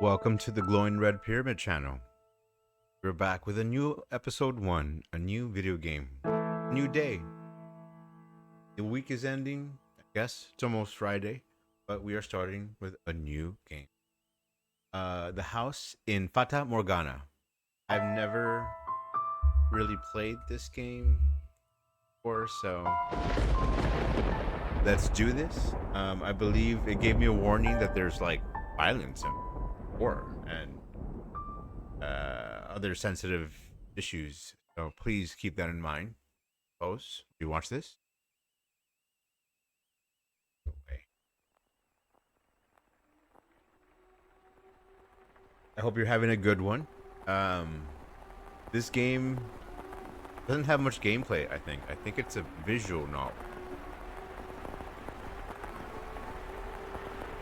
Welcome to the Glowing Red Pyramid channel. We're back with a new episode 1, a new video game, new day. The week is ending, I guess it's almost Friday, but we are starting with a new game. The house in Fata, Morgana. I've never really played this game before, so let's do this. I believe it gave me a warning that there's like violence and war and other sensitive issues. So please keep that in mind. Suppose you watch this. Okay. I hope you're having a good one. This game doesn't have much gameplay. I think it's a visual novel.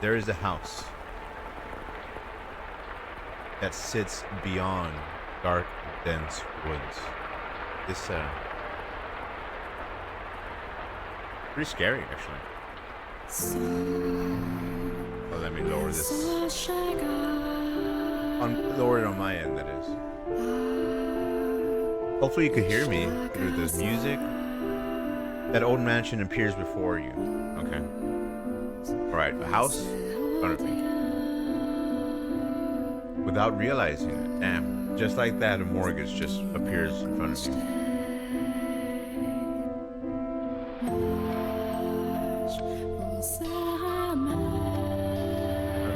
There is a house that sits beyond dark, dense woods. This pretty scary, actually. Oh, let me lower this. Lower it on my end, that is. Hopefully you could hear me through the music. That old mansion appears before you. Okay. Alright, a house in front of me. Without realizing it. Damn. Just like that, a mortgage just appears in front of you.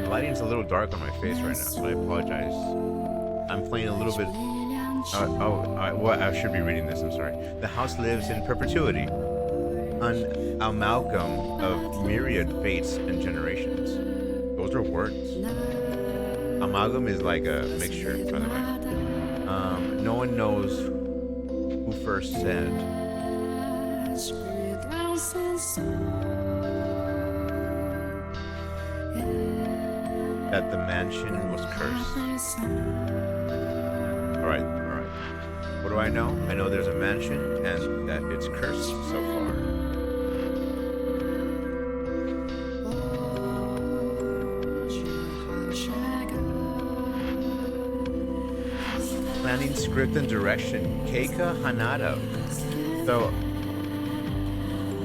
The lighting's a little dark on my face right now, so I apologize. I'm playing a little bit... well, I should be reading this, I'm sorry. The house lives in perpetuity. An amalgam of myriad fates and generations. Those are words. Amalgam is like a mixture, by the way. No one knows who first said that the mansion was cursed. Alright. What do I know? I know there's a mansion and that it's cursed so far. Planning, script, and direction, Keika Hanada. So,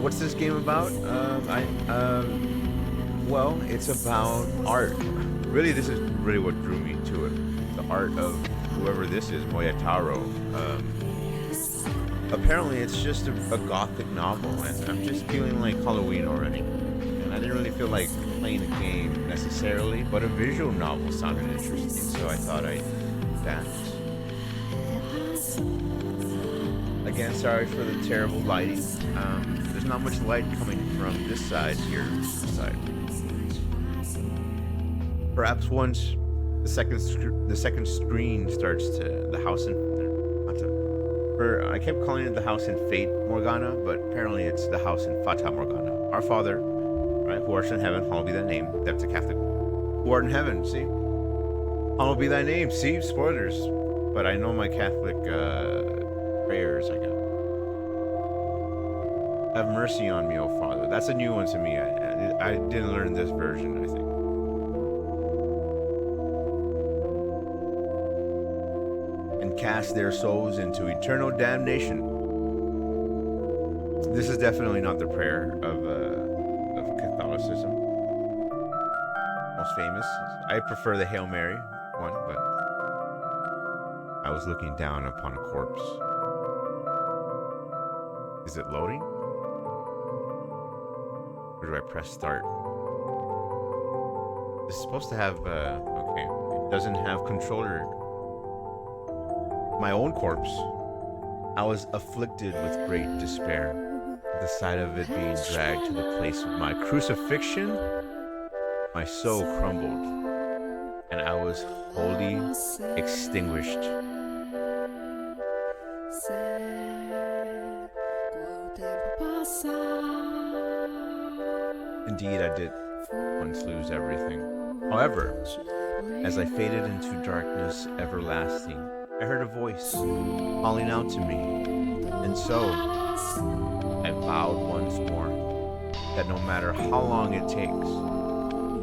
what's this game about? Well, it's about art. Really, this is really what drew me to it. The art of whoever this is, Moyataro. Apparently, it's just a gothic novel, and I'm just feeling like Halloween already. And I didn't really feel like playing a game necessarily, but a visual novel sounded interesting, so I thought I'd do that. Again, sorry for the terrible lighting. There's not much light coming from this side here. This side. Perhaps once the second screen starts to the house in. I kept calling it the house in Fate Morgana, but apparently it's the house in Fata Morgana. Our Father, right, who art in heaven, hallowed be thy name. That's a Catholic. Who art in heaven, see? Hallowed be thy name. See, spoilers. But I know my Catholic prayers, I guess. Have mercy on me, O Father. That's a new one to me. I didn't learn this version, I think. And cast their souls into eternal damnation. This is definitely not the prayer of Catholicism. Most famous. I prefer the Hail Mary one, but I was looking down upon a corpse. Is it loading? Or do I press start? This is supposed to have, okay. It doesn't have controller. My own corpse. I was afflicted with great despair. At the sight of it being dragged to the place of my crucifixion, my soul crumbled, and I was wholly extinguished. Indeed, I did once lose everything. However, as I faded into darkness everlasting, I heard a voice calling out to me, and so I vowed once more that no matter how long it takes,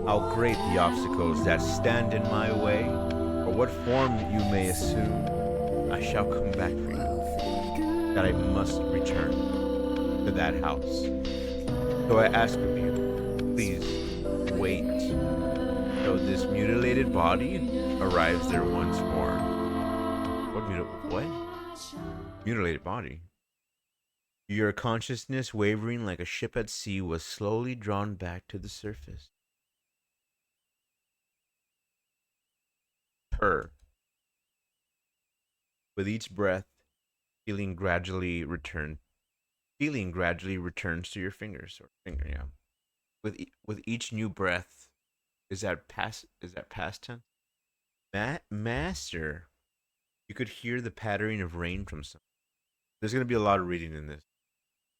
How great the obstacles that stand in my way, or what form you may assume, I shall come back for you, that I must return to that house. So I ask of you, please wait till this mutilated body arrives there once more. What? Mutilated body? Your consciousness, wavering like a ship at sea, was slowly drawn back to the surface. Purr. With each breath, feeling gradually return. Feeling gradually returns to your fingers or finger. Yeah. With each new breath, is that past? Is that past tense? Master. You could hear the pattering of rain from some. There's gonna be a lot of reading in this.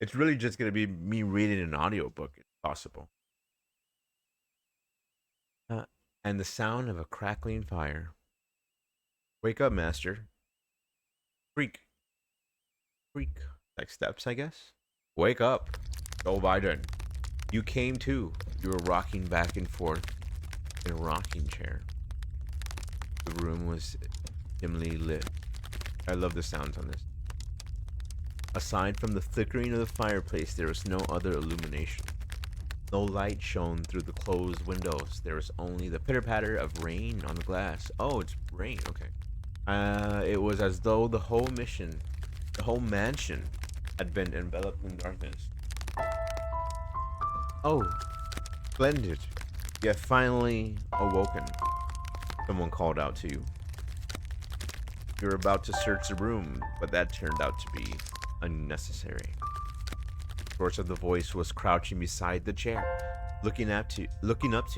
It's really just gonna be me reading an audiobook, if possible. Uh, and the sound of a crackling fire. Wake up, master. Creak, creak. Like steps, I guess. Wake up. Joe Biden. You came too. You were rocking back and forth in a rocking chair. The room was dimly lit. I love the sounds on this. Aside from the flickering of the fireplace, there was no other illumination. No light shone through the closed windows. There was only the pitter-patter of rain on the glass. Oh, it's rain. Okay. It was as though the whole mansion, had been enveloped in darkness. Oh, splendid. You have finally awoken. Someone called out to you. You were about to search the room, but that turned out to be unnecessary. The source of the voice was crouching beside the chair, looking up to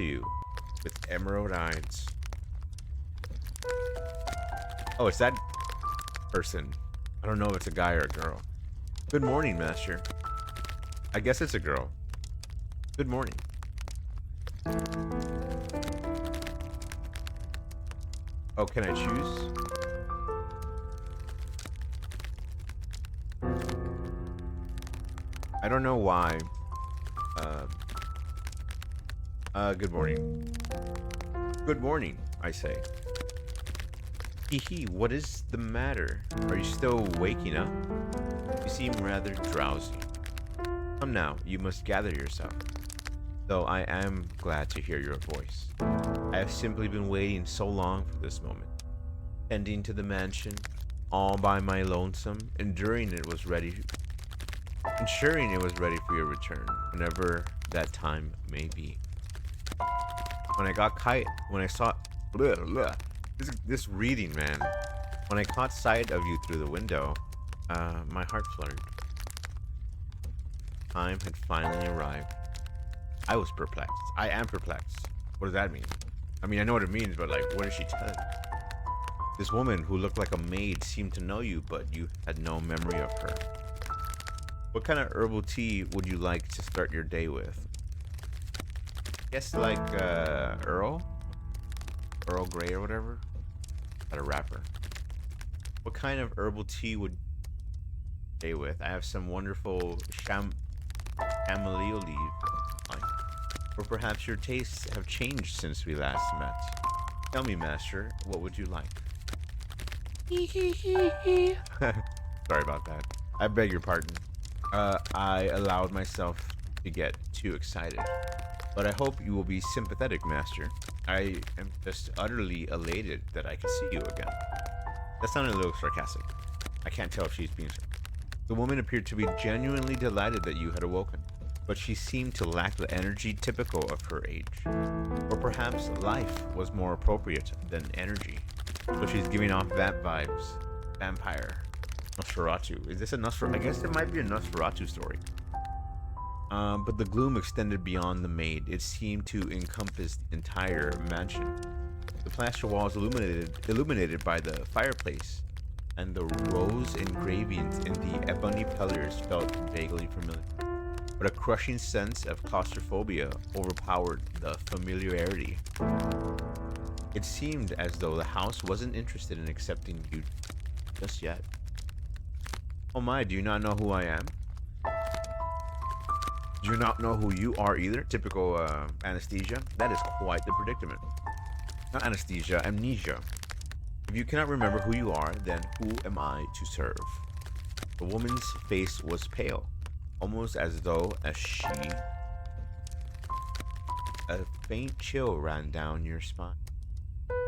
you with emerald eyes. Oh, it's that person. I don't know if it's a guy or a girl. Good morning, master. I guess it's a girl. Good morning. Oh, can I choose? I don't know why. Good morning. Good morning, I say. Hee, what is the matter? Are you still waking up? You seem rather drowsy. Come now, you must gather yourself. Though I am glad to hear your voice. I have simply been waiting so long for this moment. Tending to the mansion, all by my lonesome, ensuring it was ready for your return, whenever that time may be. When I saw, this reading, man. When I caught sight of you through the window, my heart fluttered. Time had finally arrived. I was perplexed. I am perplexed. What does that mean? I mean, I know what it means, but like, what is she telling me? This woman who looked like a maid seemed to know you, but you had no memory of her. What kind of herbal tea would you like to start your day with? Guess like Earl Grey or whatever. Is that a rapper? What kind of herbal tea would you day with? I have some wonderful chamomile leaf. Or perhaps your tastes have changed since we last met. Tell me, master, what would you like? Sorry about that. I beg your pardon. I allowed myself to get too excited. But I hope you will be sympathetic, master. I am just utterly elated that I can see you again. That sounded a little sarcastic. I can't tell if she's being sarcastic. The woman appeared to be genuinely delighted that you had awoken, but she seemed to lack the energy typical of her age. Or perhaps life was more appropriate than energy. So she's giving off vamp vibes. Vampire. Nosferatu. Is this a Nosferatu? I guess it might be a Nosferatu story. But the gloom extended beyond the maid. It seemed to encompass the entire mansion. The plaster walls illuminated by the fireplace, and the rose engravings in the ebony pillars felt vaguely familiar. But a crushing sense of claustrophobia overpowered the familiarity. It seemed as though the house wasn't interested in accepting you just yet. Oh my, do you not know who I am? Do you not know who you are either? Typical anesthesia. That is quite the predicament. Not anesthesia, amnesia. If you cannot remember who you are, then who am I to serve? The woman's face was pale, almost as though a faint chill ran down your spine.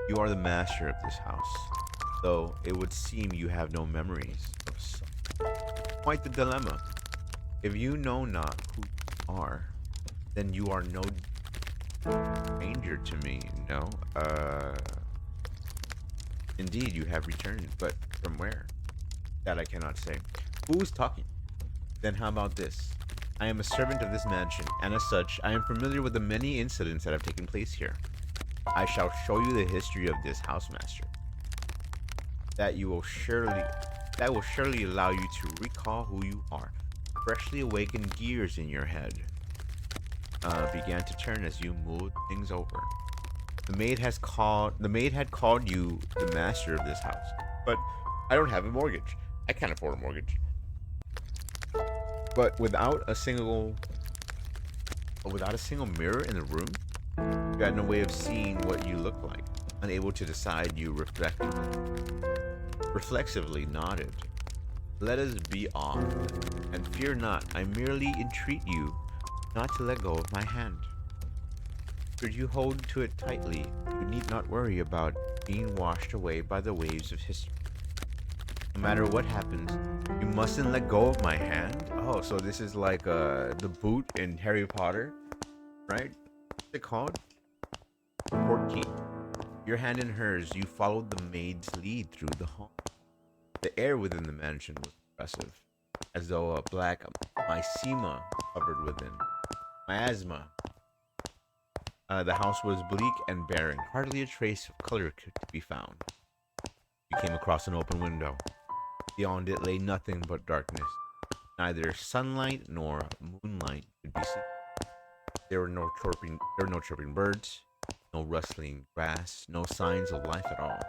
You are the master of this house, though it would seem you have no memories of quite the dilemma. If you know not who you are, then you are no danger to me, no? Indeed, you have returned, but from where? That I cannot say. Who's talking? Then how about this? I am a servant of this mansion, and as such, I am familiar with the many incidents that have taken place here. I shall show you the history of this housemaster. That you will surely that will surely allow you to recall who you are. Freshly awakened gears in your head began to turn as you moved things over. The maid had called you the master of this house. But I don't have a mortgage. I can't afford a mortgage. But without a single mirror in the room, you had no way of seeing what you looked like. Unable to decide, you reflexively nodded. Let us be off, and fear not, I merely entreat you not to let go of my hand. Should you hold to it tightly, you need not worry about being washed away by the waves of history. No matter what happens, you mustn't let go of my hand. Oh, so this is like the boot in Harry Potter, right? What's it called? Portkey. Your hand in hers, you followed the maid's lead through the hall. The air within the mansion was oppressive, as though a black mycema hovered within. Miasma. The house was bleak and barren. Hardly a trace of color could be found. You came across an open window. Beyond it lay nothing but darkness. Neither sunlight nor moonlight could be seen. There were no chirping birds, no rustling grass, no signs of life at all.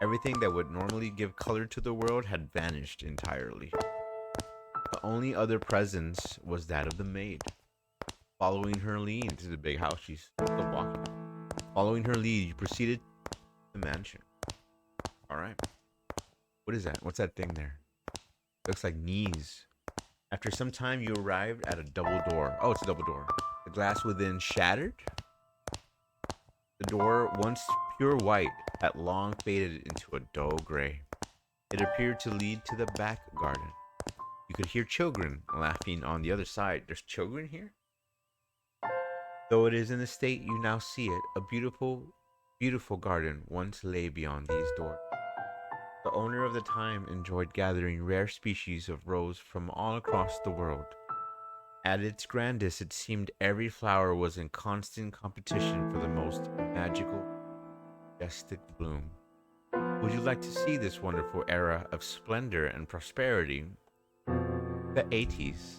Everything that would normally give color to the world had vanished entirely. The only other presence was that of the maid. Following her lead into the big house, she's still walking. Following her lead, you proceeded to the mansion. All right. What is that? What's that thing there? Looks like knees. After some time, you arrived at a double door. Oh, it's a double door. The glass within shattered. The door, once pure white, had long faded into a dull gray. It appeared to lead to the back garden. You could hear children laughing on the other side. There's children here? Though it is in the state you now see it, a beautiful, beautiful garden once lay beyond these doors. The owner of the time enjoyed gathering rare species of rose from all across the world. At its grandest, it seemed every flower was in constant competition for the most magical, majestic bloom. Would you like to see this wonderful era of splendor and prosperity? The 80s.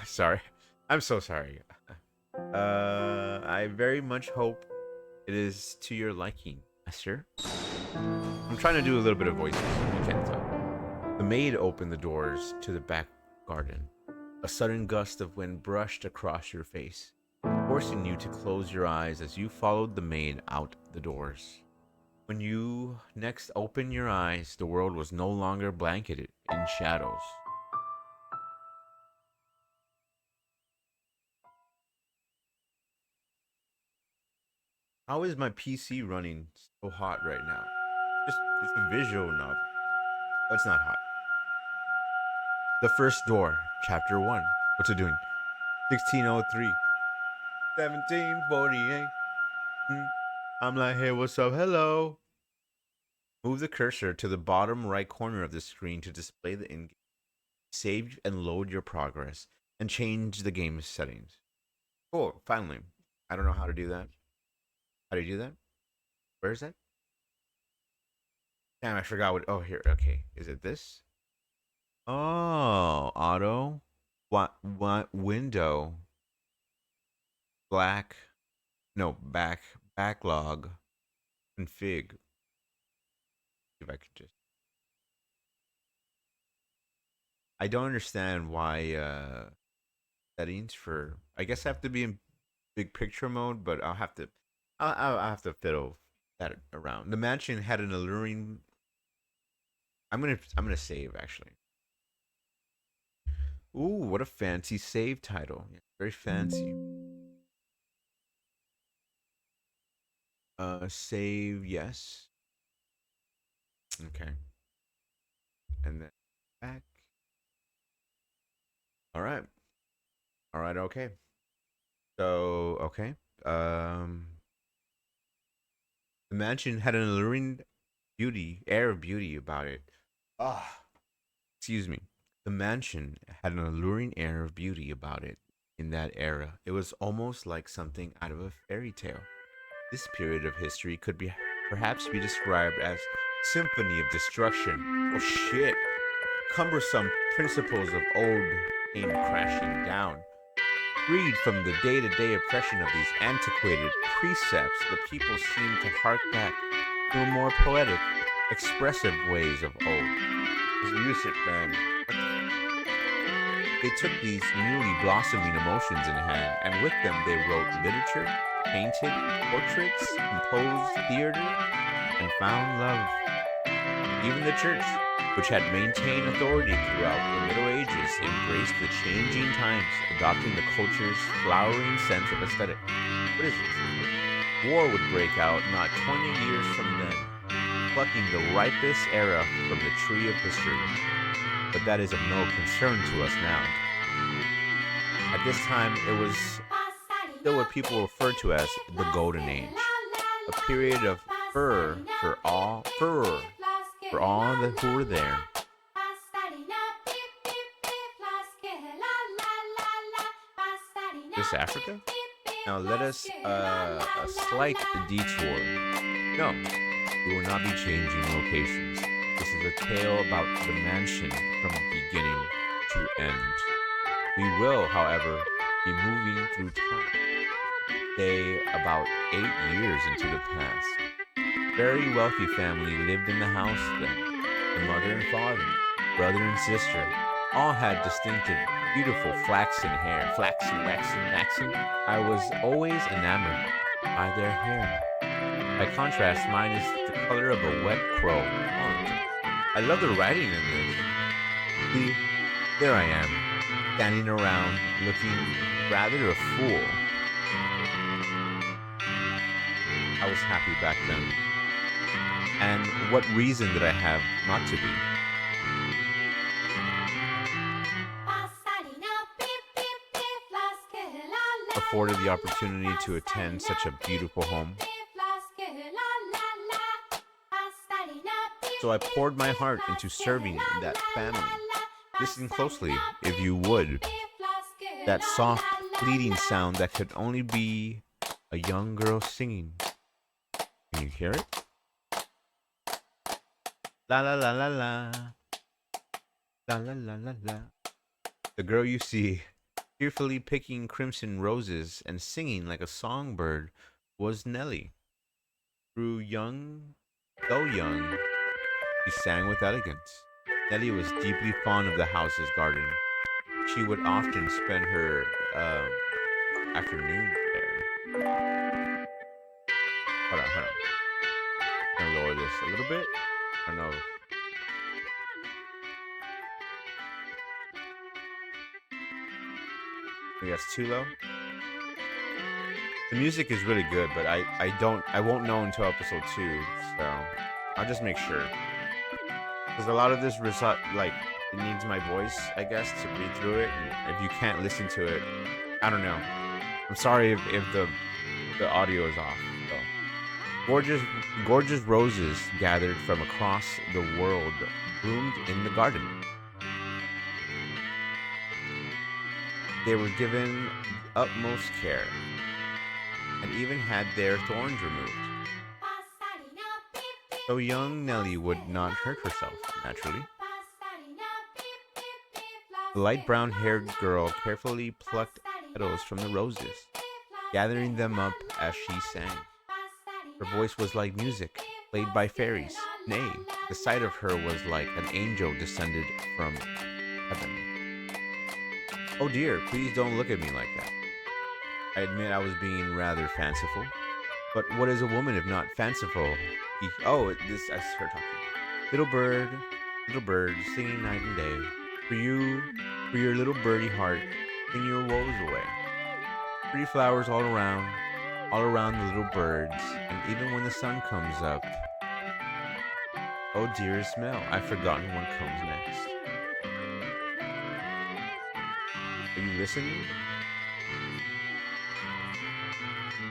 Sorry. I'm so sorry. I very much hope it is to your liking, master. I'm trying to do a little bit of voices. You can't tell. The maid opened the doors to the back garden. A sudden gust of wind brushed across your face, forcing you to close your eyes as you followed the maid out the doors. When you next opened your eyes, the world was no longer blanketed in shadows. How is my PC running so hot right now? Just it's a visual novel. Oh, it's not hot. The First Door, Chapter 1. What's it doing? 1603. 1748. I'm like, hey, what's up? Hello. Move the cursor to the bottom right corner of the screen to display the in-game. Save and load your progress, and change the game settings. Cool, finally. I don't know how to do that. How do you do that? Where is that? Damn, I forgot what. Oh, here. Okay. Is it this? Oh, auto. What window? Black. No, backlog. Config. If I could just. I don't understand why settings for. I guess I have to be in big picture mode, but I'll have to fiddle that around. The mansion had an alluring. I'm gonna save actually. Ooh, what a fancy save title! Yeah, very fancy. Save yes. Okay, and then back. All right, all right, okay. So okay, um, the mansion had an alluring air of beauty about it. Ah, excuse me. The mansion had an alluring air of beauty about it in that era. It was almost like something out of a fairy tale. This period of history could be perhaps be described as symphony of destruction. Oh shit. Cumbersome principles of old came crashing down. Freed from the day-to-day oppression of these antiquated precepts, the people seemed to hark back to the more poetic, expressive ways of old. This music, man. They took these newly blossoming emotions in hand, and with them they wrote literature, painted portraits, composed theater, and found love. Even the church, which had maintained authority throughout the Middle Ages, embraced the changing times, adopting the culture's flowering sense of aesthetic. What is this? War would break out not 20 years from then, plucking the ripest era from the tree of history. But that is of no concern to us now. At this time, it was still what people refer to as the Golden Age, a period of furor for all who were there. This Africa? Now let us a slight detour. No, we will not be changing locations. This is a tale about the mansion from beginning to end. We will, however, be moving through time, say about 8 years into the past. Very wealthy family lived in the house then. The mother and father, brother and sister, all had distinctive, beautiful flaxen hair. Flaxen, waxen, maxen. I was always enamored by their hair. By contrast, mine is the color of a wet crow. Oh, I love the writing in this. See, there I am, standing around, looking rather a fool. I was happy back then. And what reason did I have not to be? Afforded the opportunity to attend such a beautiful home. So I poured my heart into serving that family. Listen closely, if you would. That soft, fleeting sound that could only be a young girl singing. Can you hear it? La la la la la. La la la la la. The girl you see, cheerfully picking crimson roses and singing like a songbird, was Nellie. Through young, so young, she sang with elegance. Nellie was deeply fond of the house's garden. She would often spend her afternoons there. Hold on. I'm gonna lower this a little bit. I don't know. Maybe that's too low. The music is really good, but I won't know until episode 2, so I'll just make sure. Because a lot of this like it needs my voice, I guess, to read through it. And if you can't listen to it, I don't know. I'm sorry if the audio is off. So. Gorgeous roses gathered from across the world bloomed in the garden. They were given utmost care and even had their thorns removed. So young Nellie would not hurt herself, naturally. The light brown haired girl carefully plucked petals from the roses, gathering them up as she sang. Her voice was like music, played by fairies. Nay, the sight of her was like an angel descended from Oh dear, please don't look at me like that. I admit I was being rather fanciful. But what is a woman if not fanciful? I heard talking. Little bird, singing night and day. For you, for your little birdie heart, sing your woes away. Pretty flowers all around the little birds, and even when the sun comes up, oh dearest smell, I've forgotten what comes next. Are you listening?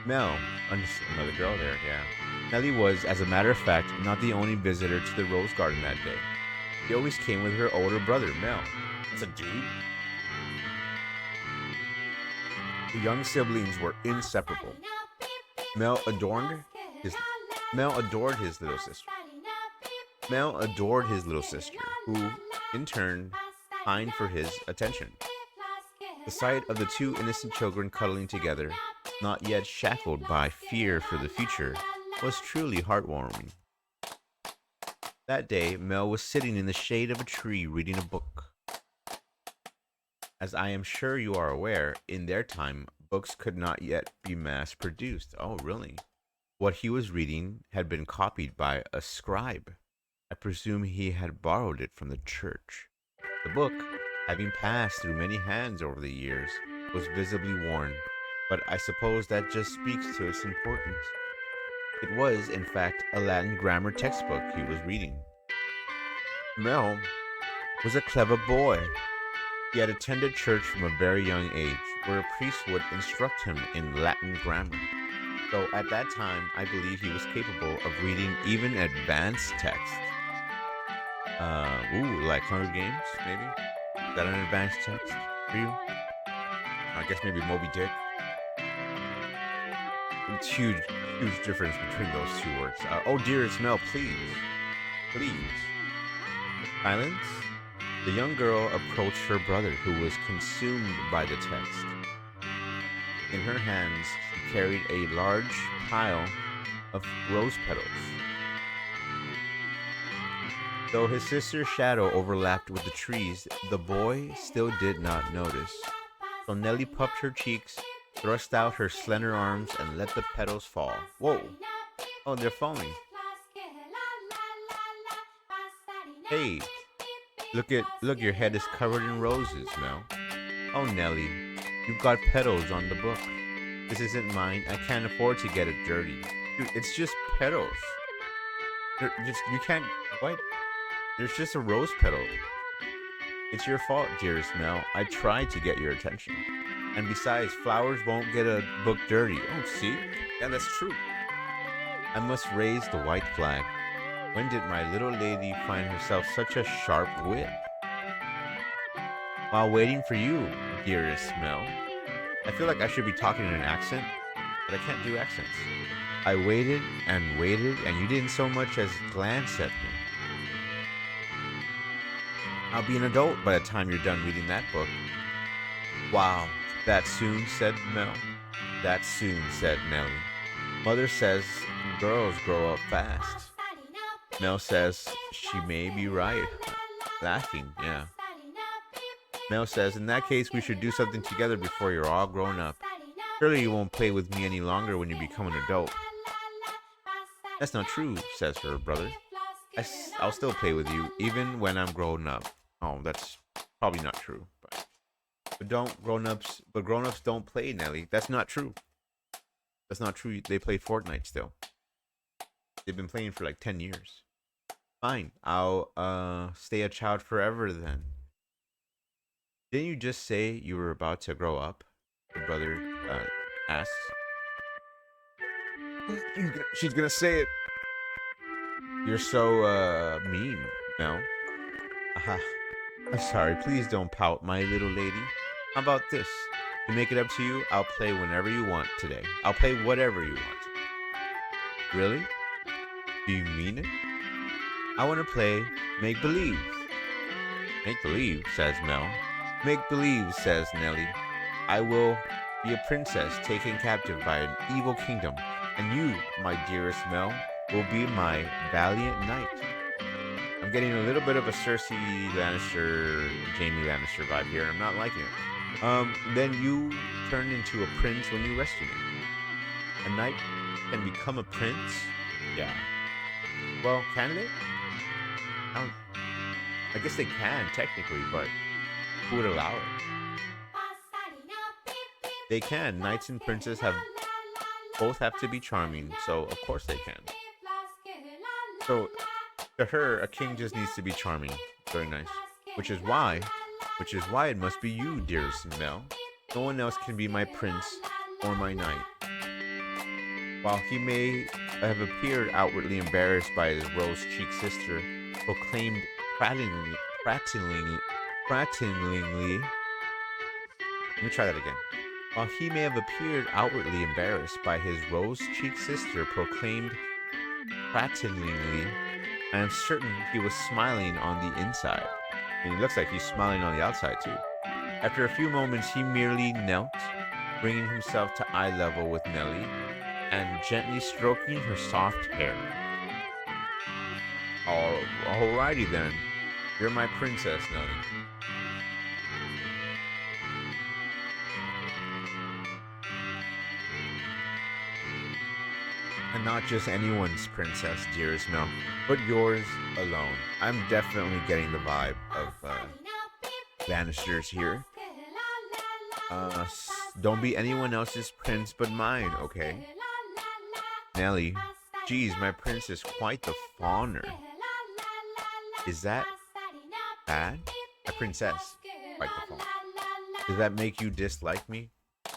Mel, another girl there, yeah. Nellie was, as a matter of fact, not the only visitor to the rose garden that day. She always came with her older brother, Mel. That's a dude. The young siblings were inseparable. Mel adorned his Mel adored his little sister. Mel adored his little sister, who, in turn, pined for his attention. The sight of the two innocent children cuddling together, not yet shackled by fear for the future, was truly heartwarming. That day, Mel was sitting in the shade of a tree reading a book. As I am sure you are aware, in their time, books could not yet be mass produced. Oh, really? What he was reading had been copied by a scribe. I presume he had borrowed it from the church. The book, having passed through many hands over the years, was visibly worn, but I suppose that just speaks to its importance. It was, in fact, a Latin grammar textbook he was reading. Mel was a clever boy. He had attended church from a very young age, where a priest would instruct him in Latin grammar. So at that time, I believe he was capable of reading even advanced texts. Like Hunger Games, maybe? Is that an advanced text for you? I guess maybe Moby Dick. It's huge difference between those two words. Oh dear, Mel, please. Please. Silence. The young girl approached her brother, who was consumed by the text. In her hands, she carried a large pile of rose petals. Though his sister's shadow overlapped with the trees, the boy still did not notice. So Nellie puffed her cheeks, thrust out her slender arms, and let the petals fall. Whoa! Oh, they're falling. Hey, look, your head is covered in roses, Mel. Oh, Nellie, you've got petals on the book. This isn't mine. I can't afford to get it dirty. Dude, it's just petals. You can't, what? There's just a rose petal. It's your fault, dearest Mel. I tried to get your attention. And besides, flowers won't get a book dirty. Oh, see? Yeah, that's true. I must raise the white flag. When did my little lady find herself such a sharp wit? While waiting for you, dearest Mel. I feel like I should be talking in an accent, but I can't do accents. I waited, and you didn't so much as glance at me. I'll be an adult by the time you're done reading that book. Wow, that soon, said Mel. That soon, said Nellie. Mother says girls grow up fast. Mel says she may be right. Laughing, yeah. Mel says, in that case, we should do something together before you're all grown up. Surely you won't play with me any longer when you become an adult. That's not true, says her brother. I'll still play with you, even when I'm grown up. Oh, that's probably not true. But grown-ups don't play, Nellie. That's not true. That's not true. They play Fortnite still. They've been playing for like 10 years. Fine, I'll stay a child forever then. Didn't you just say you were about to grow up? The brother asks. She's gonna say it. You're so mean, Mel. I'm sorry, please don't pout, my little lady. How about this? To make it up to you, I'll play whenever you want today. I'll play whatever you want. Really? Do you mean it? I want to play make believe. Make believe, says Mel. Make believe, says Nellie. I will be a princess taken captive by an evil kingdom, and you, my dearest Mel, will be my valiant knight. I'm getting a little bit of a Cersei Lannister, Jamie Lannister vibe here. I'm not liking it. Then you turn into a prince when you rescue me. A knight can become a prince? Yeah. Well, can they? I, don't, I guess they can, technically, but who would allow it? They can. Knights and princes have both have to be charming, so of course they can. So to her, a king just needs to be charming. Very nice. Which is why, which is why it must be you, dearest Mel. No one else can be my prince or my knight. While he may have appeared outwardly embarrassed by his rose-cheeked sister, proclaimed prattlingly. Let me try that again. While he may have appeared outwardly embarrassed by his rose-cheeked sister, proclaimed prattlingly, I am certain he was smiling on the inside. And he looks like he's smiling on the outside too. After a few moments, he merely knelt, bringing himself to eye level with Nellie, and gently stroking her soft hair. Alrighty then. You're my princess, Nellie. And not just anyone's princess, dearest Mel, but yours alone. I'm definitely getting the vibe of Lannisters here. Don't be anyone else's prince but mine, okay? Nellie, geez, my prince is quite the fawner. Is that bad? A princess, quite the fawn. Does that make you dislike me?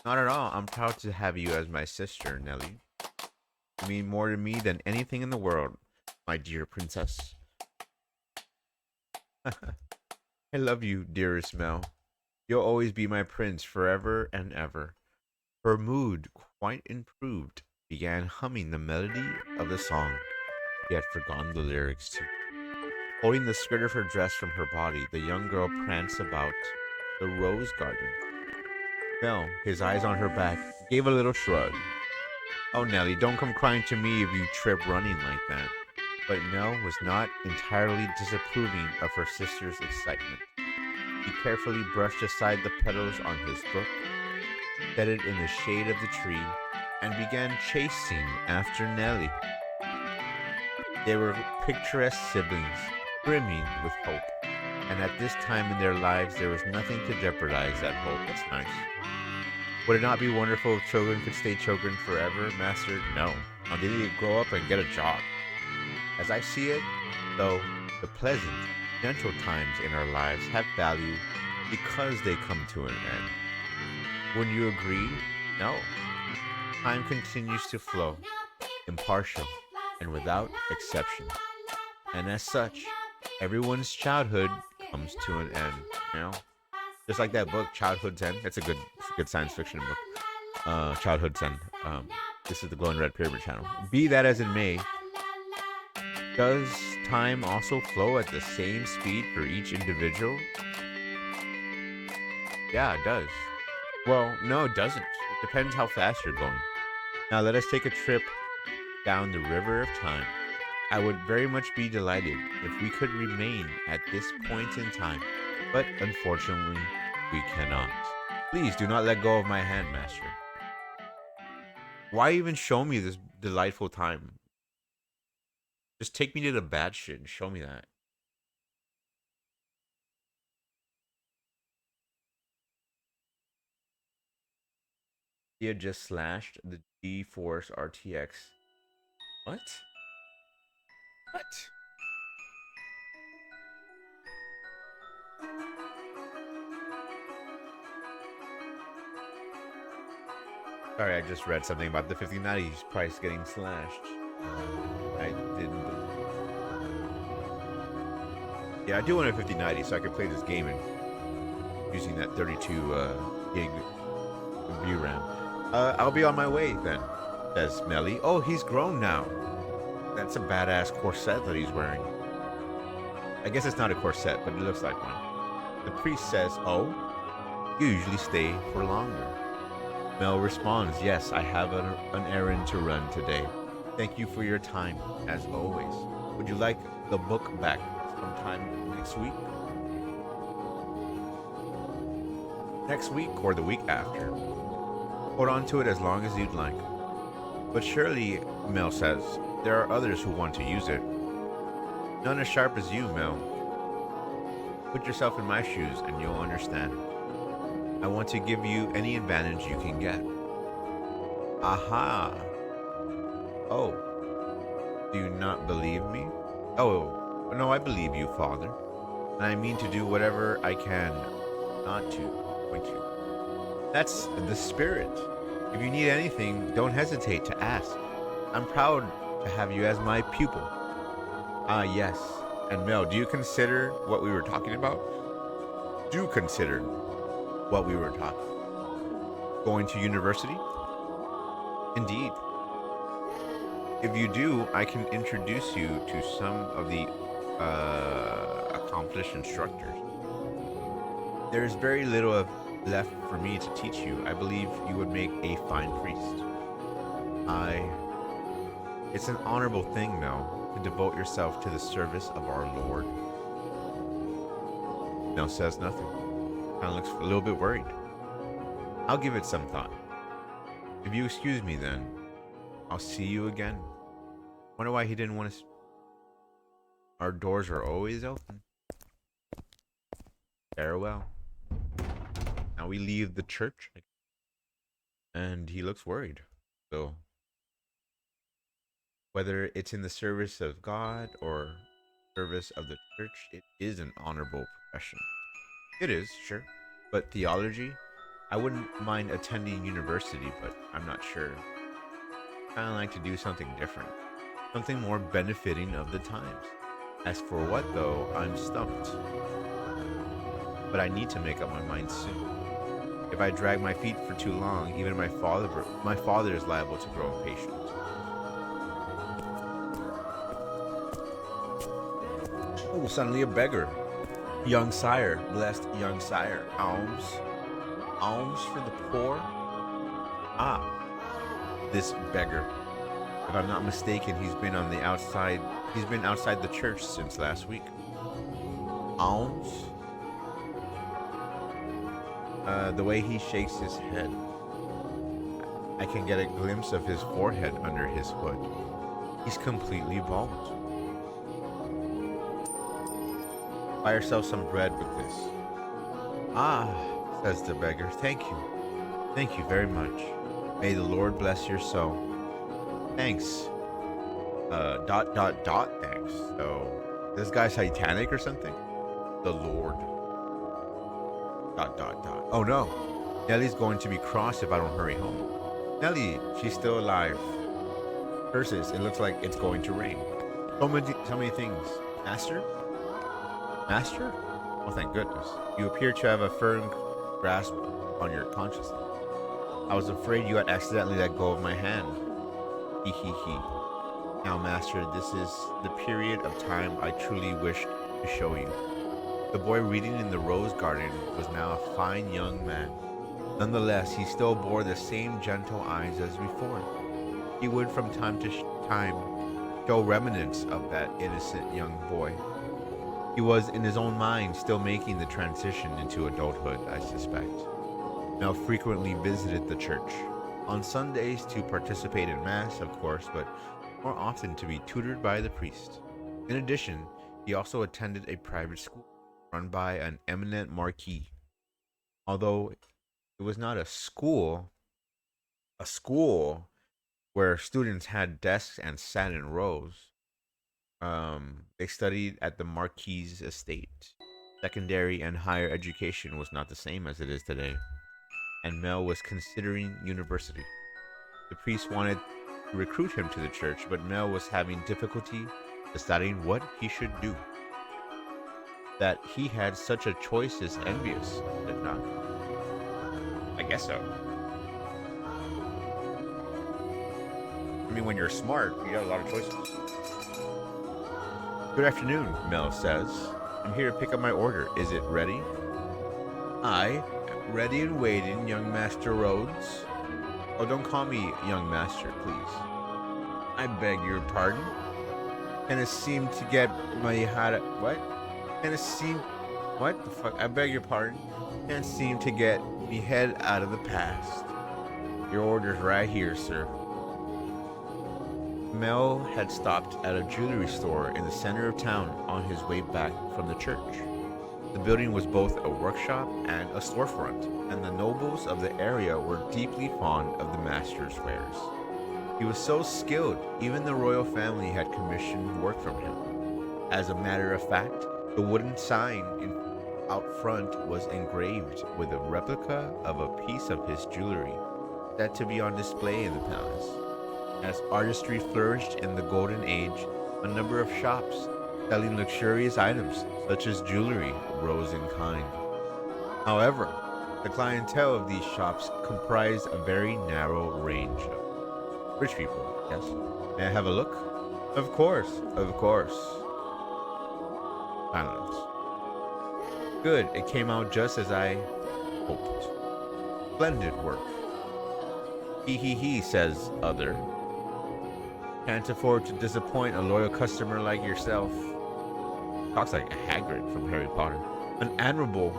Not at all. I'm proud to have you as my sister, Nellie. You mean more to me than anything in the world, my dear princess. I love you, dearest Mel. You'll always be my prince forever and ever. Her mood, quite improved, began humming the melody of the song. She had forgotten the lyrics too. Holding the skirt of her dress from her body, the young girl pranced about the rose garden. Mel, his eyes on her back, gave a little shrug. Oh, Nellie, don't come crying to me if you trip running like that. But Mel was not entirely disapproving of her sister's excitement. He carefully brushed aside the petals on his book, set it in the shade of the tree, and began chasing after Nellie. They were picturesque siblings, brimming with hope, and at this time in their lives there was nothing to jeopardize that hope. That's nice. Would it not be wonderful if children could stay children forever, Master? No. They need to grow up and get a job. As I see it, though, the pleasant, gentle times in our lives have value because they come to an end. Wouldn't you agree? No. Time continues to flow, impartial, and without exception. And as such, everyone's childhood comes to an end, you know? Just like that book, Childhood's End. It's a good science fiction book. Childhood's End. This is the Glowing Red Pyramid channel. Be that as it may, does time also flow at the same speed for each individual? Yeah, it does. Well, no, it doesn't. It depends how fast you're going. Now let us take a trip down the river of time. I would very much be delighted if we could remain at this point in time, but unfortunately, we cannot. Please do not let go of my hand, Master. Why even show me this delightful time? Just take me to the bad shit and show me that. He had just slashed the GeForce RTX. What? What? Sorry, I just read something about the 5090's price getting slashed. I didn't. Yeah, I do want a 5090 so I can play this game and using that 32 gig VRAM. I'll be on my way then, says Melly. Oh, he's grown now. That's a badass corset that he's wearing. I guess it's not a corset, but it looks like one. The priest says, oh, you usually stay for longer. Mel responds, yes, I have an errand to run today. Thank you for your time, as always. Would you like the book back, sometime next week. Next week or the week after. Hold on to it as long as you'd like. But surely, Mel says, there are others who want to use it. None as sharp as you, Mel. Put yourself in my shoes and you'll understand. I want to give you any advantage you can get. Aha! Oh, do you not believe me? Oh, no, I believe you, Father. And I mean to do whatever I can not to point you. That's the spirit. If you need anything, don't hesitate to ask. I'm proud to have you as my pupil. Ah, yes. And Mel, do you consider what we were talking about? Do consider what we were talking. Going to university? Indeed. If you do, I can introduce you to some of the accomplished instructors. There is very little left for me to teach you. I believe you would make a fine priest. It's an honorable thing, Mel, to devote yourself to the service of our Lord. Mel says nothing. Kind of looks a little bit worried. I'll give it some thought. If you excuse me, then I'll see you again. Wonder why he didn't want to. Our doors are always open. Farewell. Now we leave the church, and he looks worried. So, whether it's in the service of God or service of the church, it is an honorable profession. It is, sure. But theology, I wouldn't mind attending university, but I'm not sure. Kind of like to do something different. Something more benefiting of the times. As for what, though, I'm stumped. But I need to make up my mind soon. If I drag my feet for too long, even my father is liable to grow impatient. Oh, suddenly a beggar. Young sire, blessed young sire. Alms? Alms for the poor? Ah, this beggar. If I'm not mistaken, he's been outside the church since last week. Alms? The way he shakes his head, I can get a glimpse of his forehead under his hood. He's completely bald. Buy yourself some bread with this. Ah, says the beggar. Thank you. Thank you very much. May the Lord bless your soul. Thanks. Thanks. So, this guy's satanic or something? The Lord. Oh no. Nellie's going to be cross if I don't hurry home. Nellie, she's still alive. Curses, it looks like it's going to rain. So many things. Master? Master? Oh, thank goodness. You appear to have a firm grasp on your consciousness. I was afraid you had accidentally let go of my hand. Hee hee hee. Now, Master, this is the period of time I truly wished to show you. The boy reading in the rose garden was now a fine young man. Nonetheless, he still bore the same gentle eyes as before. He would from time to time show remnants of that innocent young boy. He was in his own mind still making the transition into adulthood, I suspect. Mel frequently visited the church. On Sundays to participate in Mass, of course, but more often to be tutored by the priest. In addition, he also attended a private school run by an eminent marquis. Although it was not a school where students had desks and sat in rows. They studied at the marquis's estate. Secondary and higher education was not the same as it is today, and Mel was considering university. The priest wanted to recruit him to the church, but Mel was having difficulty deciding what he should do. That he had such a choice is envious, did not? I guess so. I mean, when you're smart, you got a lot of choices. Good afternoon, Mel says. I'm here to pick up my order. Is it ready? Aye, ready and waiting, young Master Rhodes. Oh, don't call me young master, please. I beg your pardon? And it seemed to get my heart. What? And it seemed. What the fuck? I beg your pardon. Can't seem to get me head out of the past. Your order's right here, sir. Mel had stopped at a jewelry store in the center of town on his way back from the church. The building was both a workshop and a storefront, and the nobles of the area were deeply fond of the master's wares. He was so skilled, even the royal family had commissioned work from him. As a matter of fact, the wooden sign out front was engraved with a replica of a piece of his jewelry set to be on display in the palace. As artistry flourished in the Golden Age, a number of shops selling luxurious items such as jewelry rose in kind. However, the clientele of these shops comprised a very narrow range of rich people. Yes? May I have a look? Of course, of course. Silence. Good, it came out just as I hoped. Splendid work. He, says other. Can't afford to disappoint a loyal customer like yourself. Talks like Hagrid from Harry Potter. An admirable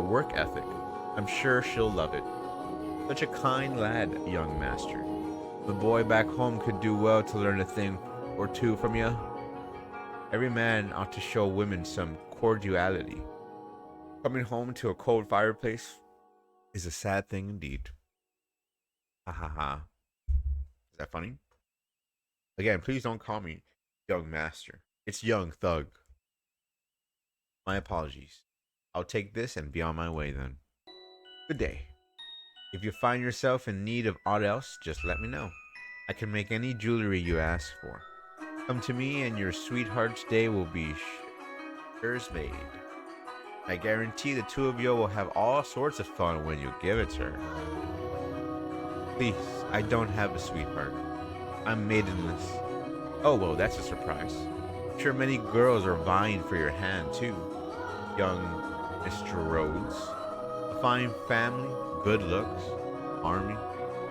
work ethic. I'm sure she'll love it. Such a kind lad, young master. The boy back home could do well to learn a thing or two from you. Every man ought to show women some cordiality. Coming home to a cold fireplace is a sad thing indeed. Ha ha ha. Is that funny? Again, please don't call me young master. It's young thug. My apologies. I'll take this and be on my way then. Good day. If you find yourself in need of aught else, just let me know. I can make any jewelry you ask for. Come to me and your sweetheart's day will be sure's made. I guarantee the two of you will have all sorts of fun when you give it to her. Please, I don't have a sweetheart. I'm maidenless. Oh, well, that's a surprise. I'm sure many girls are vying for your hand, too. Young Mr. Rhodes. A fine family, good looks, army,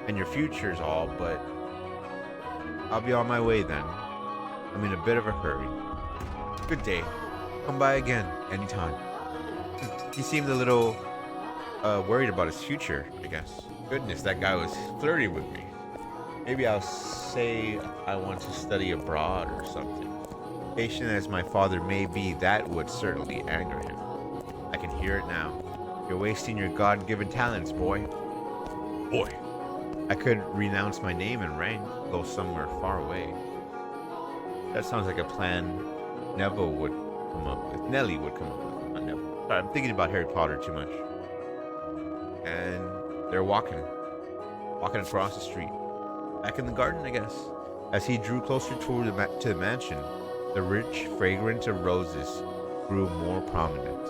and your future's all, but I'll be on my way then. I'm in a bit of a hurry. Good day. Come by again, anytime. He seemed a little worried about his future, I guess. Goodness, that guy was flirty with me. Maybe I'll say I want to study abroad or something. Patient as my father may be, that would certainly anger him. I can hear it now. You're wasting your God-given talents, boy. Boy. I could renounce my name and rank, go somewhere far away. That sounds like a plan Neville would come up with. Nelly would come up with. Not Neville. Sorry, I'm thinking about Harry Potter too much. And they're walking across the street. Back in the garden, I guess. As he drew closer to the mansion, the rich fragrance of roses grew more prominent.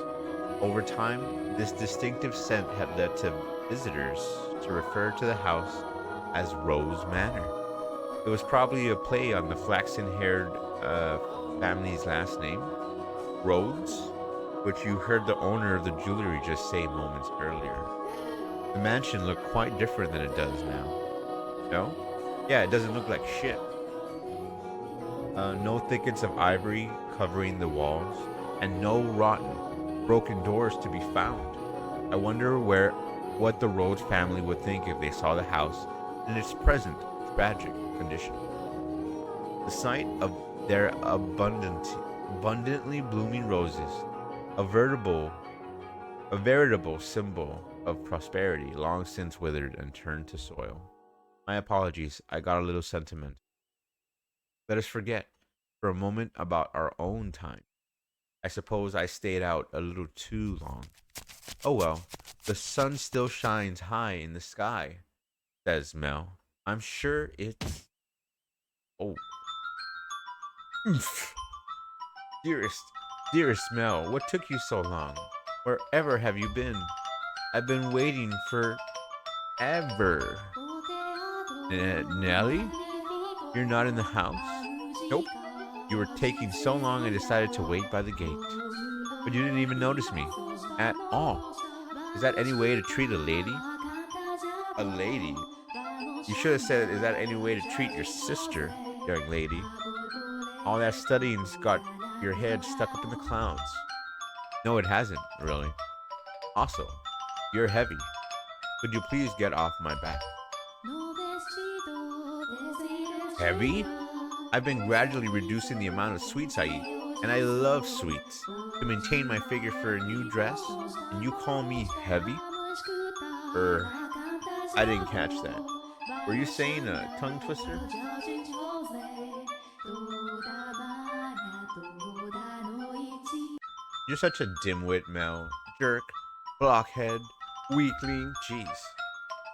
Over time, this distinctive scent had led to visitors to refer to the house as Rose Manor. It was probably a play on the flaxen-haired family's last name, Rhodes, which you heard the owner of the jewelry just say moments earlier. The mansion looked quite different than it does now. No? Yeah, it doesn't look like shit. No thickets of ivory covering the walls, and no rotten, broken doors to be found. I wonder what the Rhodes family would think if they saw the house in its present tragic condition. The sight of their abundantly blooming roses, a veritable symbol of prosperity, long since withered and turned to soil. My apologies, I got a little sentiment. Let us forget for a moment about our own time. I suppose I stayed out a little too long. Oh well, the sun still shines high in the sky, says Mel. I'm sure it's... Oh. Dearest Mel, what took you so long? Wherever have you been? I've been waiting for ever. Nelly? You're not in the house? Nope. You were taking so long I decided to wait by the gate. But you didn't even notice me. At all. Is that any way to treat a lady? A lady? You should have said, is that any way to treat your sister, young lady? All that studying's got your head stuck up in the clouds. No, it hasn't, really. Also, you're heavy. Could you please get off my back? Heavy? I've been gradually reducing the amount of sweets I eat, and I love sweets. To maintain my figure for a new dress, and you call me heavy? Er, I didn't catch that. Were you saying a tongue twister? You're such a dimwit, Mel. Jerk, blockhead, weakling, jeez.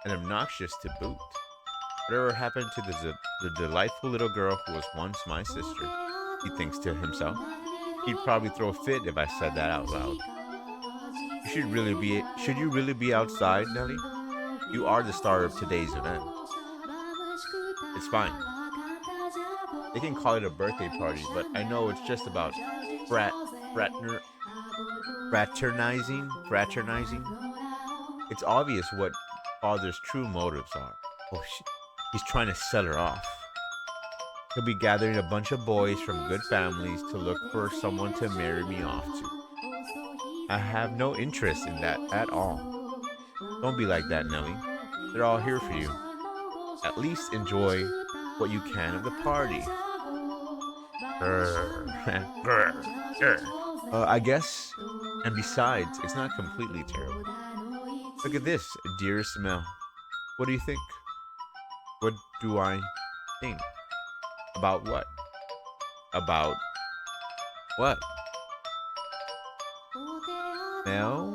And obnoxious to boot. Whatever happened to the delightful little girl who was once my sister? He thinks to himself. He'd probably throw a fit if I said that out loud. Should you really be outside, Nelly? You are the star of today's event. It's fine. They can call it a birthday party, but I know it's just about fraternizing. Fraternizing. It's obvious what father's true motives are. Oh, he's trying to sell her off. He'll be gathering a bunch of boys from good families to look for someone to marry me off to. I have no interest in that at all. Don't be like that, Nelly. They're all here for you. At least enjoy what you can of the party. I guess. And besides, it's not completely terrible. Look at this, dearest Mel. What do you think? What do I think? About what? About what? Mel?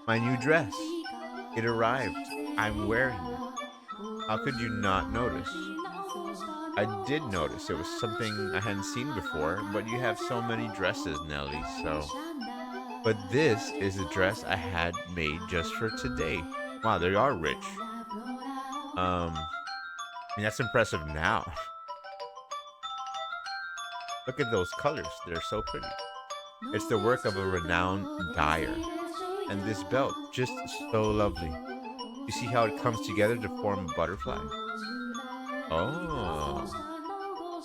My new dress. It arrived. I'm wearing it. How could you not notice? I did notice. It was something I hadn't seen before, but you have so many dresses, Nelly, so. But this is a dress I had made just for today. Wow, they are rich. I mean, that's impressive now. Look at those colors. They're so pretty. It's the work of a renowned dyer. And this belt, just so lovely. You see how it comes together to form a butterfly? Oh.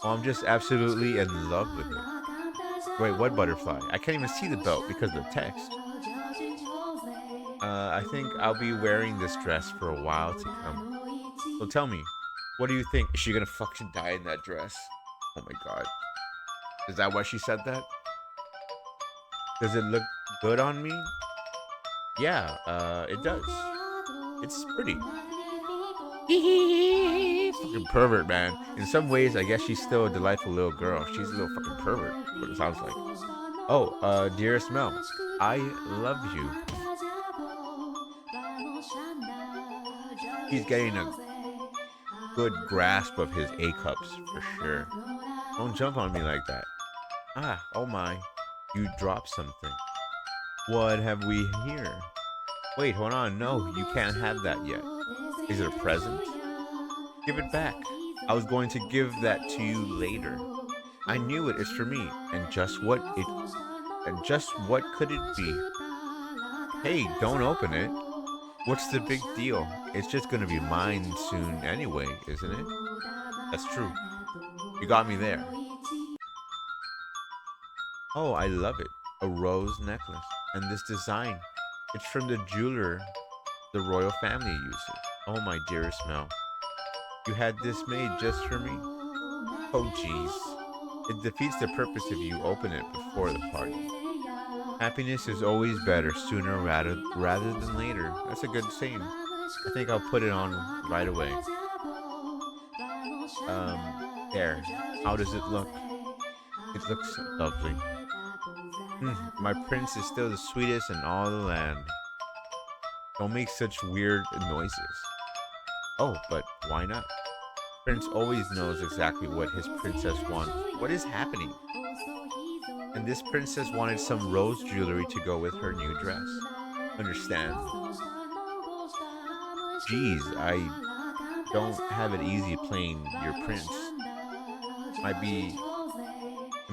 Oh, I'm just absolutely in love with it. Wait, what butterfly? I can't even see the belt because of the text. I think I'll be wearing this dress for a while to come. So tell me, what do you think? Is she gonna fucking die in that dress? Oh my god. Is that why she said that? Does it look good on me? Yeah, it does. It's pretty. Fucking pervert, man. In some ways, I guess she's still a delightful little girl. She's a little fucking pervert, what it sounds like. Oh, dearest Mel, I love you. He's getting a good grasp of his A cups, for sure. Don't jump on me like that. Ah, oh my. You dropped something. What have we here? Wait, hold on. No, you can't have that yet. Is it a present? Give it back. I was going to give that to you later. I knew it is for me, and just what could it be? Hey, don't open it. What's the big deal? It's just gonna be mine soon anyway, isn't it? That's true. You got me there. Oh, I love it. A rose necklace. And this design. It's from the jeweler the royal family uses. Oh, my dearest Mel. You had this made just for me? Oh, jeez. It defeats the purpose if you open it before the party. Happiness is always better sooner rather than later. That's a good saying. I think I'll put it on right away. There. How does it look? It looks lovely. My prince is still the sweetest in all the land. Don't make such weird noises. Oh, but why not? Prince always knows exactly what his princess wants. What is happening? And this princess wanted some rose jewelry to go with her new dress. Understand? Geez, I don't have it easy playing your prince. It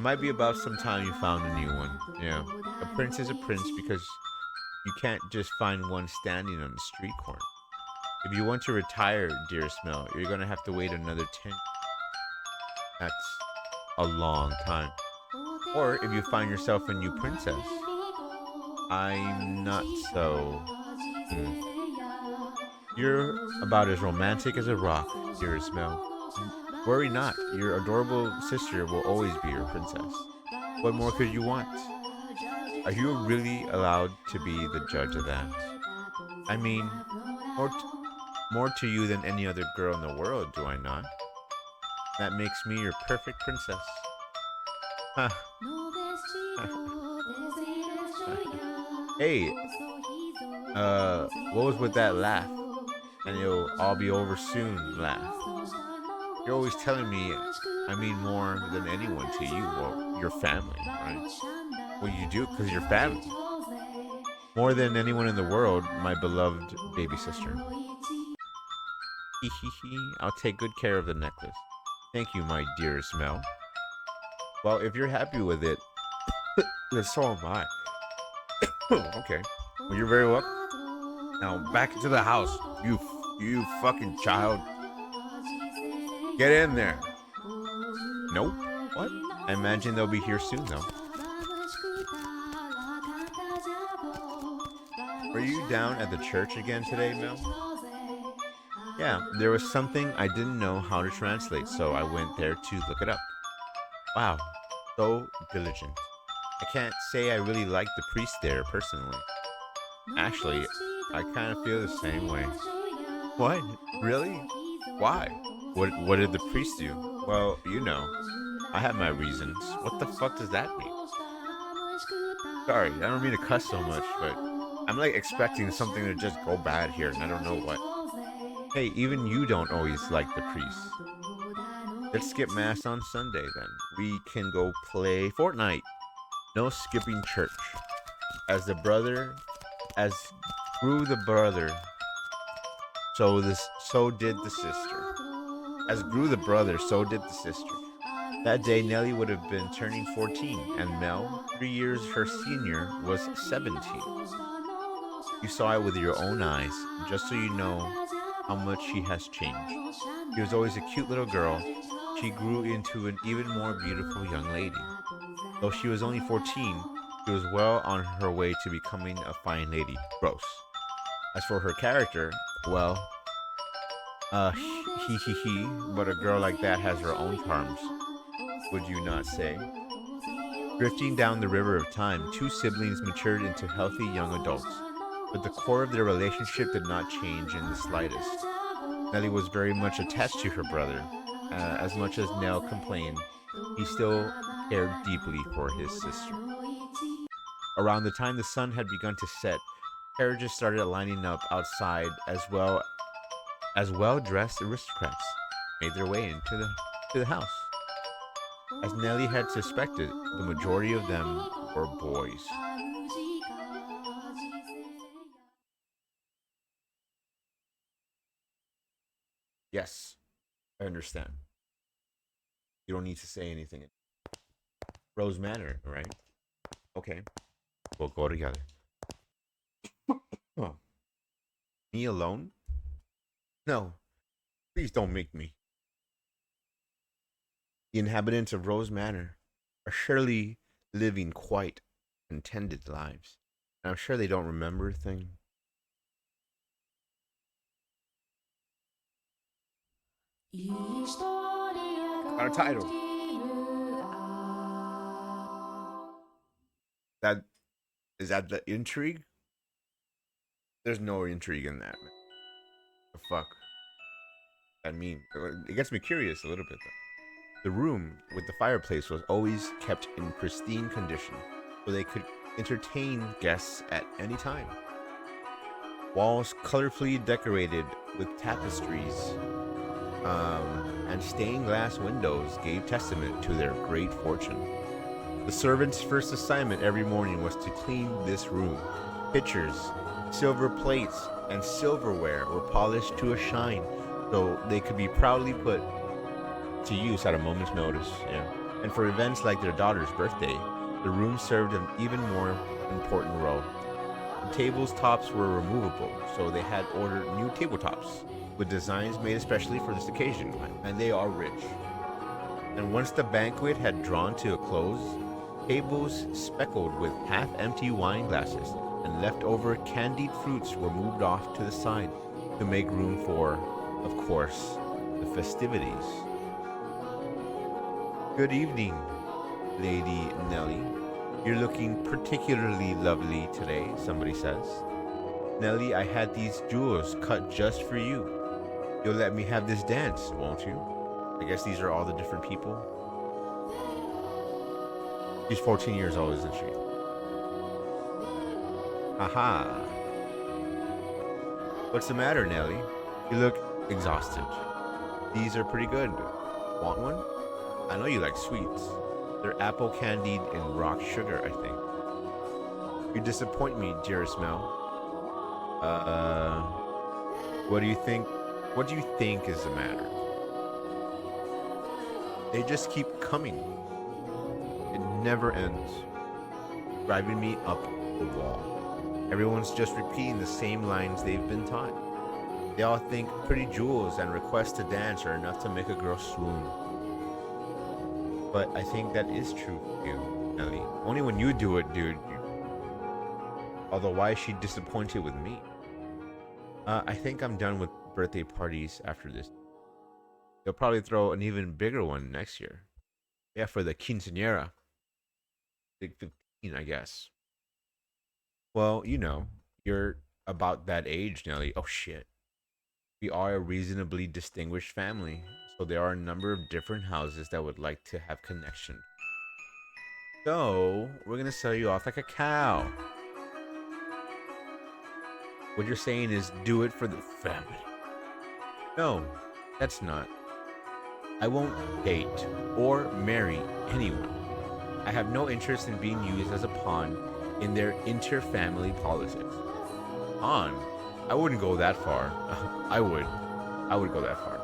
might be about some time you found a new one. Yeah. A prince is a prince because you can't just find one standing on the street corner. If you want to retire, dearest Mel, you're gonna have to wait another 10. That's a long time. Or if you find yourself a new princess, I'm not so. Hmm. You're about as romantic as a rock, dearest Mel. Worry not, your adorable sister will always be your princess. What more could you want? Are you really allowed to be the judge of that? I mean, more, t- more to you than any other girl in the world, do I not? That makes me your perfect princess. Ha, ha, ha. Hey, what was with that laugh? And it'll all be over soon laugh. You're always telling me I mean more than anyone to you. Well, your family, right? Well, you do because you're family. More than anyone in the world, my beloved baby sister. Hee hee hee. I'll take good care of the necklace. Thank you, my dearest Mel. Well, if you're happy with it, then so am I. Okay. Well, you're very welcome. Now back into the house. You fucking child. Get in there. Nope. What? I imagine they'll be here soon, though. Were you down at the church again today, Mel? Yeah, there was something I didn't know how to translate, so I went there to look it up. Wow, so diligent. I can't say I really like the priest there personally. Actually, I kind of feel the same way. What? Really? Why? What did the priest do? Well, I have my reasons. What the fuck does that mean? Sorry, I don't mean to cuss so much, but I'm like expecting something to just go bad here, and I don't know what. Hey, even you don't always like the priests. Let's skip mass on Sunday then. We can go play Fortnite. No skipping church. As the brother, as grew the brother, so did the sister. As grew the brother, so did the sister. That day, Nellie would have been turning 14, and Mel, 3 years her senior, was 17. You saw it with your own eyes, just so you know how much she has changed. She was always a cute little girl. She grew into an even more beautiful young lady. Though she was only 14, she was well on her way to becoming a fine lady. Gross. As for her character, well, but a girl like that has her own charms, would you not say? Drifting down the river of time, two siblings matured into healthy young adults, but the core of their relationship did not change in the slightest. Nellie was very much attached to her brother. As much as Nell complained, he still cared deeply for his sister. Around the time the sun had begun to set, carriages started lining up outside as well-dressed aristocrats made their way into the house. As Nellie had suspected, the majority of them were boys. Yes, I understand. You don't need to say anything. Rose Manor, right? Okay, we'll go together. Oh, me alone? No, please don't make me. The inhabitants of Rose Manor are surely living quite contented lives. And I'm sure they don't remember a thing. Got a title. That is that the intrigue? There's no intrigue in that, man. The fuck? I mean, it gets me curious a little bit though. The room with the fireplace was always kept in pristine condition, so they could entertain guests at any time. Walls colorfully decorated with tapestries and stained glass windows gave testament to their great fortune. The servant's first assignment every morning was to clean this room. Pitchers, silver plates, and silverware were polished to a shine so they could be proudly put to use at a moment's notice. Yeah. And for events like their daughter's birthday, the room served an even more important role. The table's tops were removable, so they had ordered new tabletops with designs made especially for this occasion, and they are rich. And once the banquet had drawn to a close, tables speckled with half empty wine glasses and leftover candied fruits were moved off to the side to make room for, of course, the festivities. Good evening, Lady Nellie. You're looking particularly lovely today, somebody says. Nellie, I had these jewels cut just for you. You'll let me have this dance, won't you? I guess these are all the different people. She's 14 years old, isn't she? Haha. What's the matter, Nellie? You look exhausted. These are pretty good. Want one? I know you like sweets. They're apple candied and rock sugar, I think. You disappoint me, dearest Mel. What do you think? What do you think is the matter? They just keep coming. It never ends, driving me up the wall. Everyone's just repeating the same lines they've been taught. They all think pretty jewels and requests to dance are enough to make a girl swoon. But I think that is true for you, Nelly. Only when you do it, dude. Although, why is she disappointed with me? I think I'm done with birthday parties after this. They'll probably throw an even bigger one next year. Yeah, for the quinceañera. Big 15, I guess. Well, you're about that age, Nelly. Oh, shit. We are a reasonably distinguished family, so there are a number of different houses that would like to have connection. So, we're gonna sell you off like a cow. What you're saying is do it for the family. No, that's not. I won't date or marry anyone. I have no interest in being used as a pawn in their inter-family politics. Pawn? I wouldn't go that far. I would. I would go that far.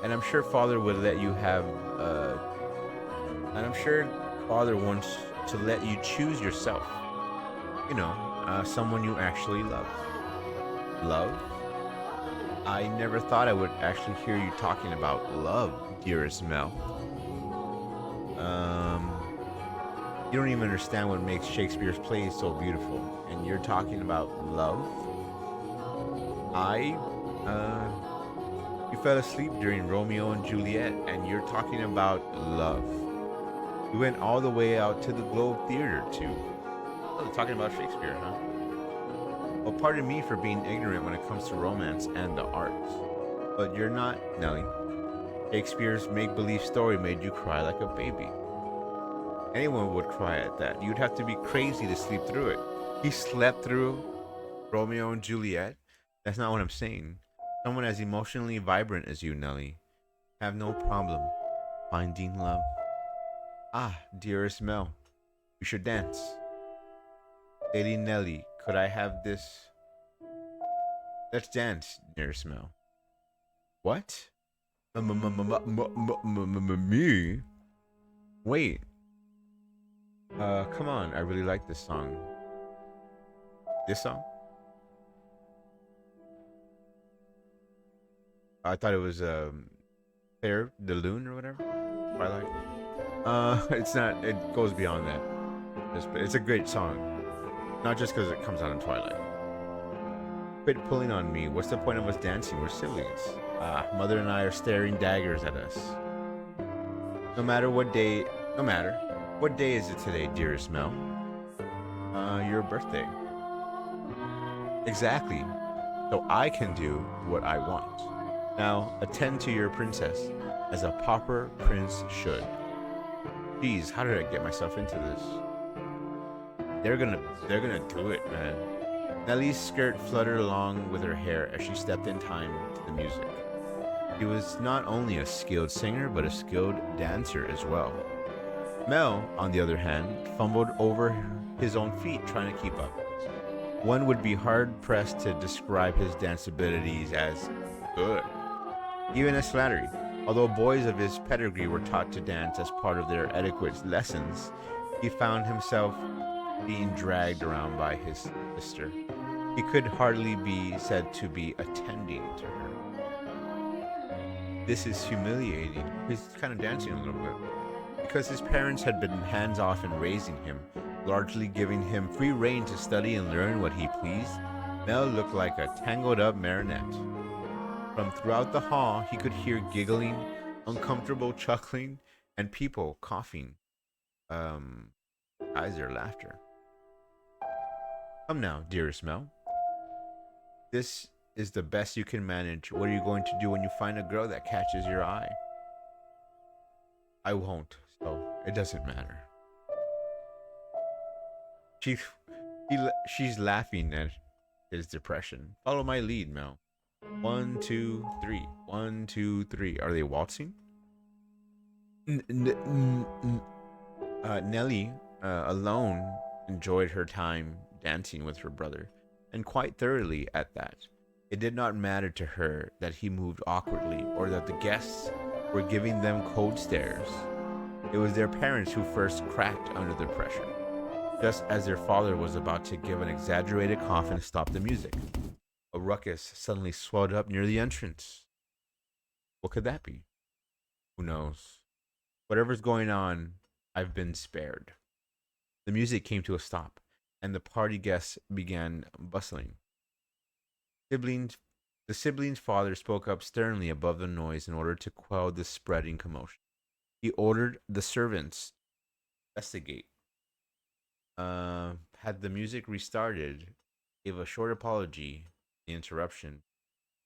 And I'm sure Father would let you have. And I'm sure Father wants to let you choose yourself. Someone you actually love. Love? I never thought I would actually hear you talking about love, dearest Mel. You don't even understand what makes Shakespeare's plays so beautiful, and you're talking about love? You fell asleep during Romeo and Juliet, and you're talking about love. You went all the way out to the Globe Theater, too. Oh, talking about Shakespeare, huh? Well, pardon me for being ignorant when it comes to romance and the arts. But you're not, Nellie. Shakespeare's make-believe story made you cry like a baby. Anyone would cry at that. You'd have to be crazy to sleep through it. He slept through Romeo and Juliet? That's not what I'm saying. Someone as emotionally vibrant as you, Nellie, have no problem finding love. Ah, dearest Mel, we should dance. Lady Nellie, could I have this? Let's dance, dearest Mel. What? Me? Wait. Come on, I really like this song. This song? I thought it was Claire de Lune or whatever. Twilight. It's not. It goes beyond that. It's a great song, not just because it comes out in Twilight. Quit pulling on me. What's the point of us dancing? We're siblings. Mother and I are staring daggers at us. No matter what day. No matter. What day is it today, dearest Mel? Your birthday. Exactly. So I can do what I want. Now, attend to your princess, as a proper prince should. Geez, how did I get myself into this? They're gonna do it, man. Nellie's skirt fluttered along with her hair as she stepped in time to the music. She was not only a skilled singer, but a skilled dancer as well. Mel, on the other hand, fumbled over his own feet trying to keep up. One would be hard-pressed to describe his dance abilities as good, even as flattery. Although boys of his pedigree were taught to dance as part of their etiquette lessons, he found himself being dragged around by his sister. He could hardly be said to be attending to her. This is humiliating. He's kind of dancing a little bit. Because his parents had been hands off in raising him, largely giving him free rein to study and learn what he pleased, Mel looked like a tangled up marionette. From throughout the hall, he could hear giggling, uncomfortable chuckling, and people coughing. Um, Geyser laughter. Come now, dearest Mel. This is the best you can manage. What are you going to do when you find a girl that catches your eye? I won't, so it doesn't matter. She, she's laughing at his depression. Follow my lead, Mel. 1, 2, 3. 1, 2, 3. Are they waltzing? Nellie, alone, enjoyed her time dancing with her brother, and quite thoroughly at that. It did not matter to her that he moved awkwardly or that the guests were giving them cold stares. It was their parents who first cracked under the pressure, just as their father was about to give an exaggerated cough and stop the music. A ruckus suddenly swelled up near the entrance. What could that be? Who knows? Whatever's going on, I've been spared. The music came to a stop, and the party guests began bustling. Siblings, the siblings' father spoke up sternly above the noise in order to quell the spreading commotion. He ordered the servants to investigate. Had the music restarted, gave a short apology, the interruption,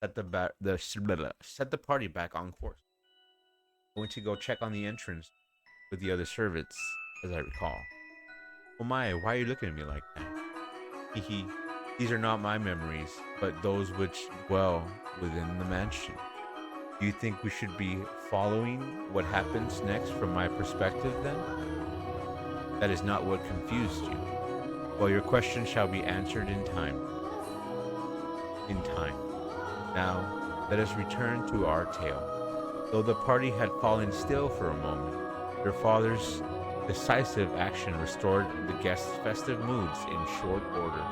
set the party back on course. I went to go check on the entrance with the other servants, as I recall. Oh my, why are you looking at me like that? Hee hee. These are not my memories, but those which dwell within the mansion. Do you think we should be following what happens next from my perspective then? That is not what confused you. Well, your question shall be answered in time. In time. Now, let us return to our tale. Though the party had fallen still for a moment, their father's decisive action restored the guests' festive moods in short order.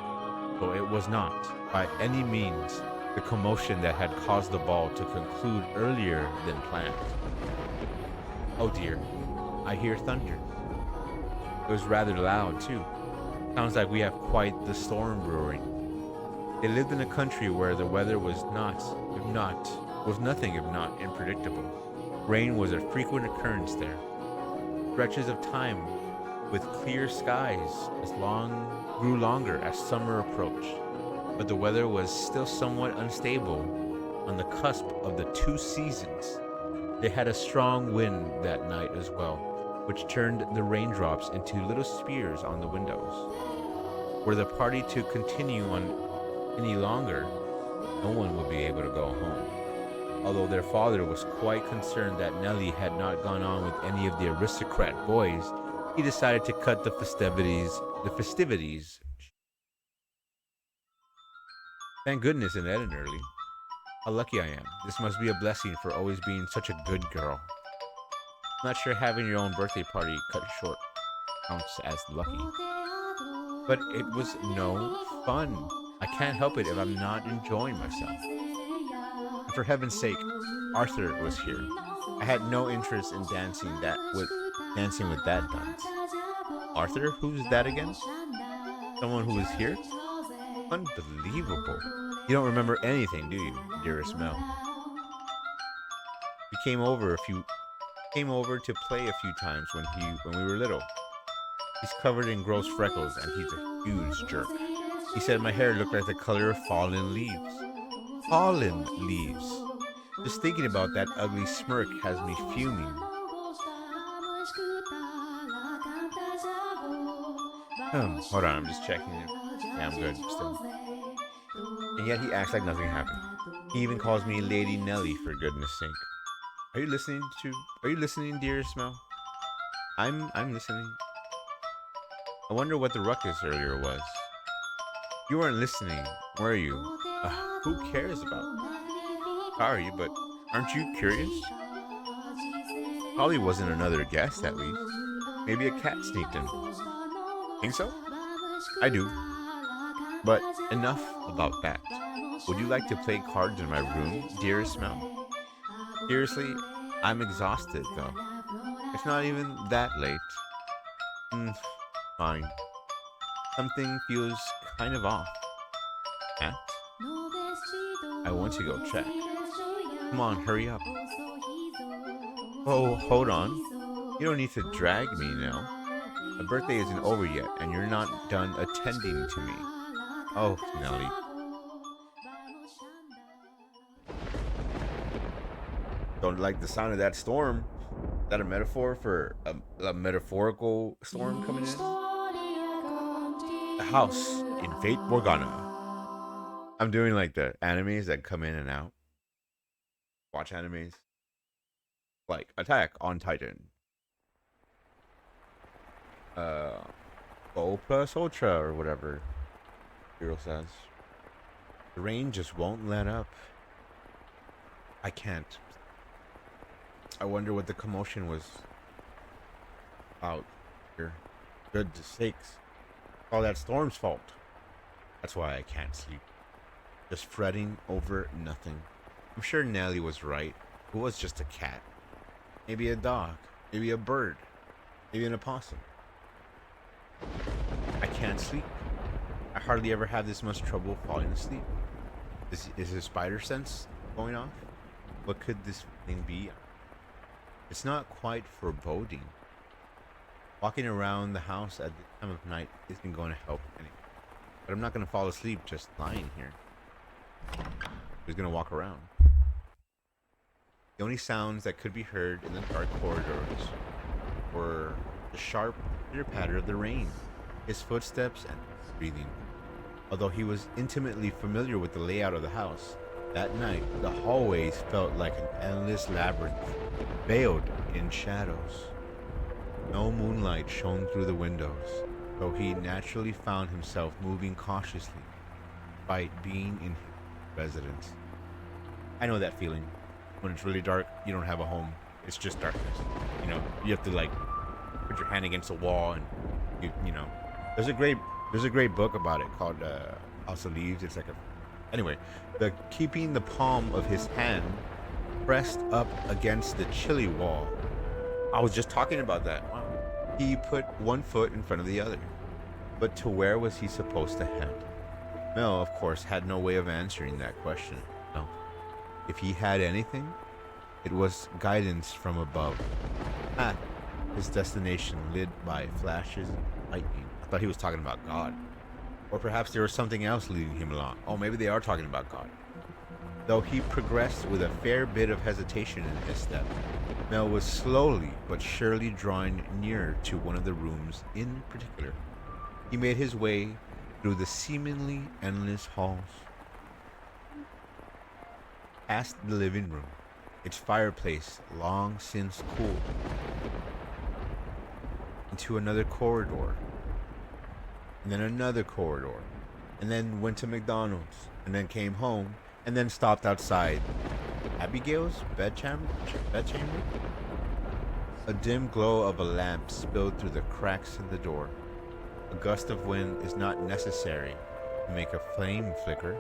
Though it was not, by any means, the commotion that had caused the ball to conclude earlier than planned. Oh dear, I hear thunder. It was rather loud, too. Sounds like we have quite the storm brewing. They lived in a country where the weather was nothing if not unpredictable. Rain was a frequent occurrence there. Stretches of time with clear skies grew longer as summer approached, but the weather was still somewhat unstable on the cusp of the two seasons. They had a strong wind that night as well, which turned the raindrops into little spears on the windows. Were the party to continue on any longer, no one would be able to go home. Although their father was quite concerned that Nellie had not gone on with any of the aristocrat boys, he decided to cut the festivities. Thank goodness it ended early. How lucky I am. This must be a blessing for always being such a good girl. I'm not sure having your own birthday party cut short counts as lucky. But it was no fun. I can't help it if I'm not enjoying myself. And for heaven's sake, Arthur was here. I had no interest in dancing with that dunce. Arthur? Who's that again? Someone who was here? Unbelievable. You don't remember anything, do you, dearest Mel? He came over to play a few times when we were little. He's covered in gross freckles and he's a huge jerk. He said my hair looked like the color of fallen leaves. Fallen leaves. Just thinking about that ugly smirk has me fuming. Hold on, I'm just checking it. Yeah, I'm good still. And yet he acts like nothing happened. He even calls me Lady Nellie for goodness sake. Are you listening, dearest Mel? I'm listening. I wonder what the ruckus earlier was. You weren't listening, were you? Who cares about that? Sorry, but aren't you curious? Probably wasn't another guest, at least. Maybe a cat sneaked in. Think so? I do. But enough about that. Would you like to play cards in my room, dearest Mel? Seriously, I'm exhausted though. It's not even that late. Hmm, fine. Something feels kind of off. Cat? I want to go check. Come on, hurry up. Oh, hold on. You don't need to drag me now. My birthday isn't over yet, and you're not done attending to me. Oh, Nelly. Don't like the sound of that storm. Is that a metaphor for a metaphorical storm coming in? The house in Fate Morgana. I'm doing like the animes that come in and out. Watch animes. Like Attack on Titan. Uh, O plus Ultra or whatever Hero says. The rain just won't let up. I can't. I wonder what the commotion was about here. Good sakes. All that storm's fault. That's why I can't sleep. Just fretting over nothing. I'm sure Nelly was right. It was just a cat. Maybe a dog. Maybe a bird. Maybe an opossum. I can't sleep. I hardly ever have this much trouble falling asleep. Is his spider sense going off? What could this thing be? It's not quite foreboding. Walking around the house at this time of night isn't going to help any. But I'm not going to fall asleep just lying here. He's going to walk around. The only sounds that could be heard in the dark corridors were the sharp pitter-patter of the rain, his footsteps, and his breathing. Although he was intimately familiar with the layout of the house, that night the hallways felt like an endless labyrinth, veiled in shadows. No moonlight shone through the windows, though he naturally found himself moving cautiously, despite being in his residence. I know that feeling. When it's really dark, you don't have a home. It's just darkness. You know, you have to like put your hand against a wall, and you know. There's a great book about it called House of Leaves. It's like anyway, the keeping the palm of his hand pressed up against the chilly wall. I was just talking about that. Wow. He put one foot in front of the other. But to where was he supposed to head? Mel, of course, had no way of answering that question. No. If he had anything, it was guidance from above. His destination lit by flashes of lightning. I thought he was talking about God. Or perhaps there was something else leading him along. Oh, maybe they are talking about God. Though he progressed with a fair bit of hesitation in his step, Mel was slowly but surely drawing nearer to one of the rooms in particular. He made his way through the seemingly endless halls, past the living room, its fireplace long since cooled, into another corridor, and then another corridor, and then went to McDonald's, and then came home, and then stopped outside Abigail's bedchamber? A dim glow of a lamp spilled through the cracks in the door. A gust of wind is not necessary to make a flame flicker.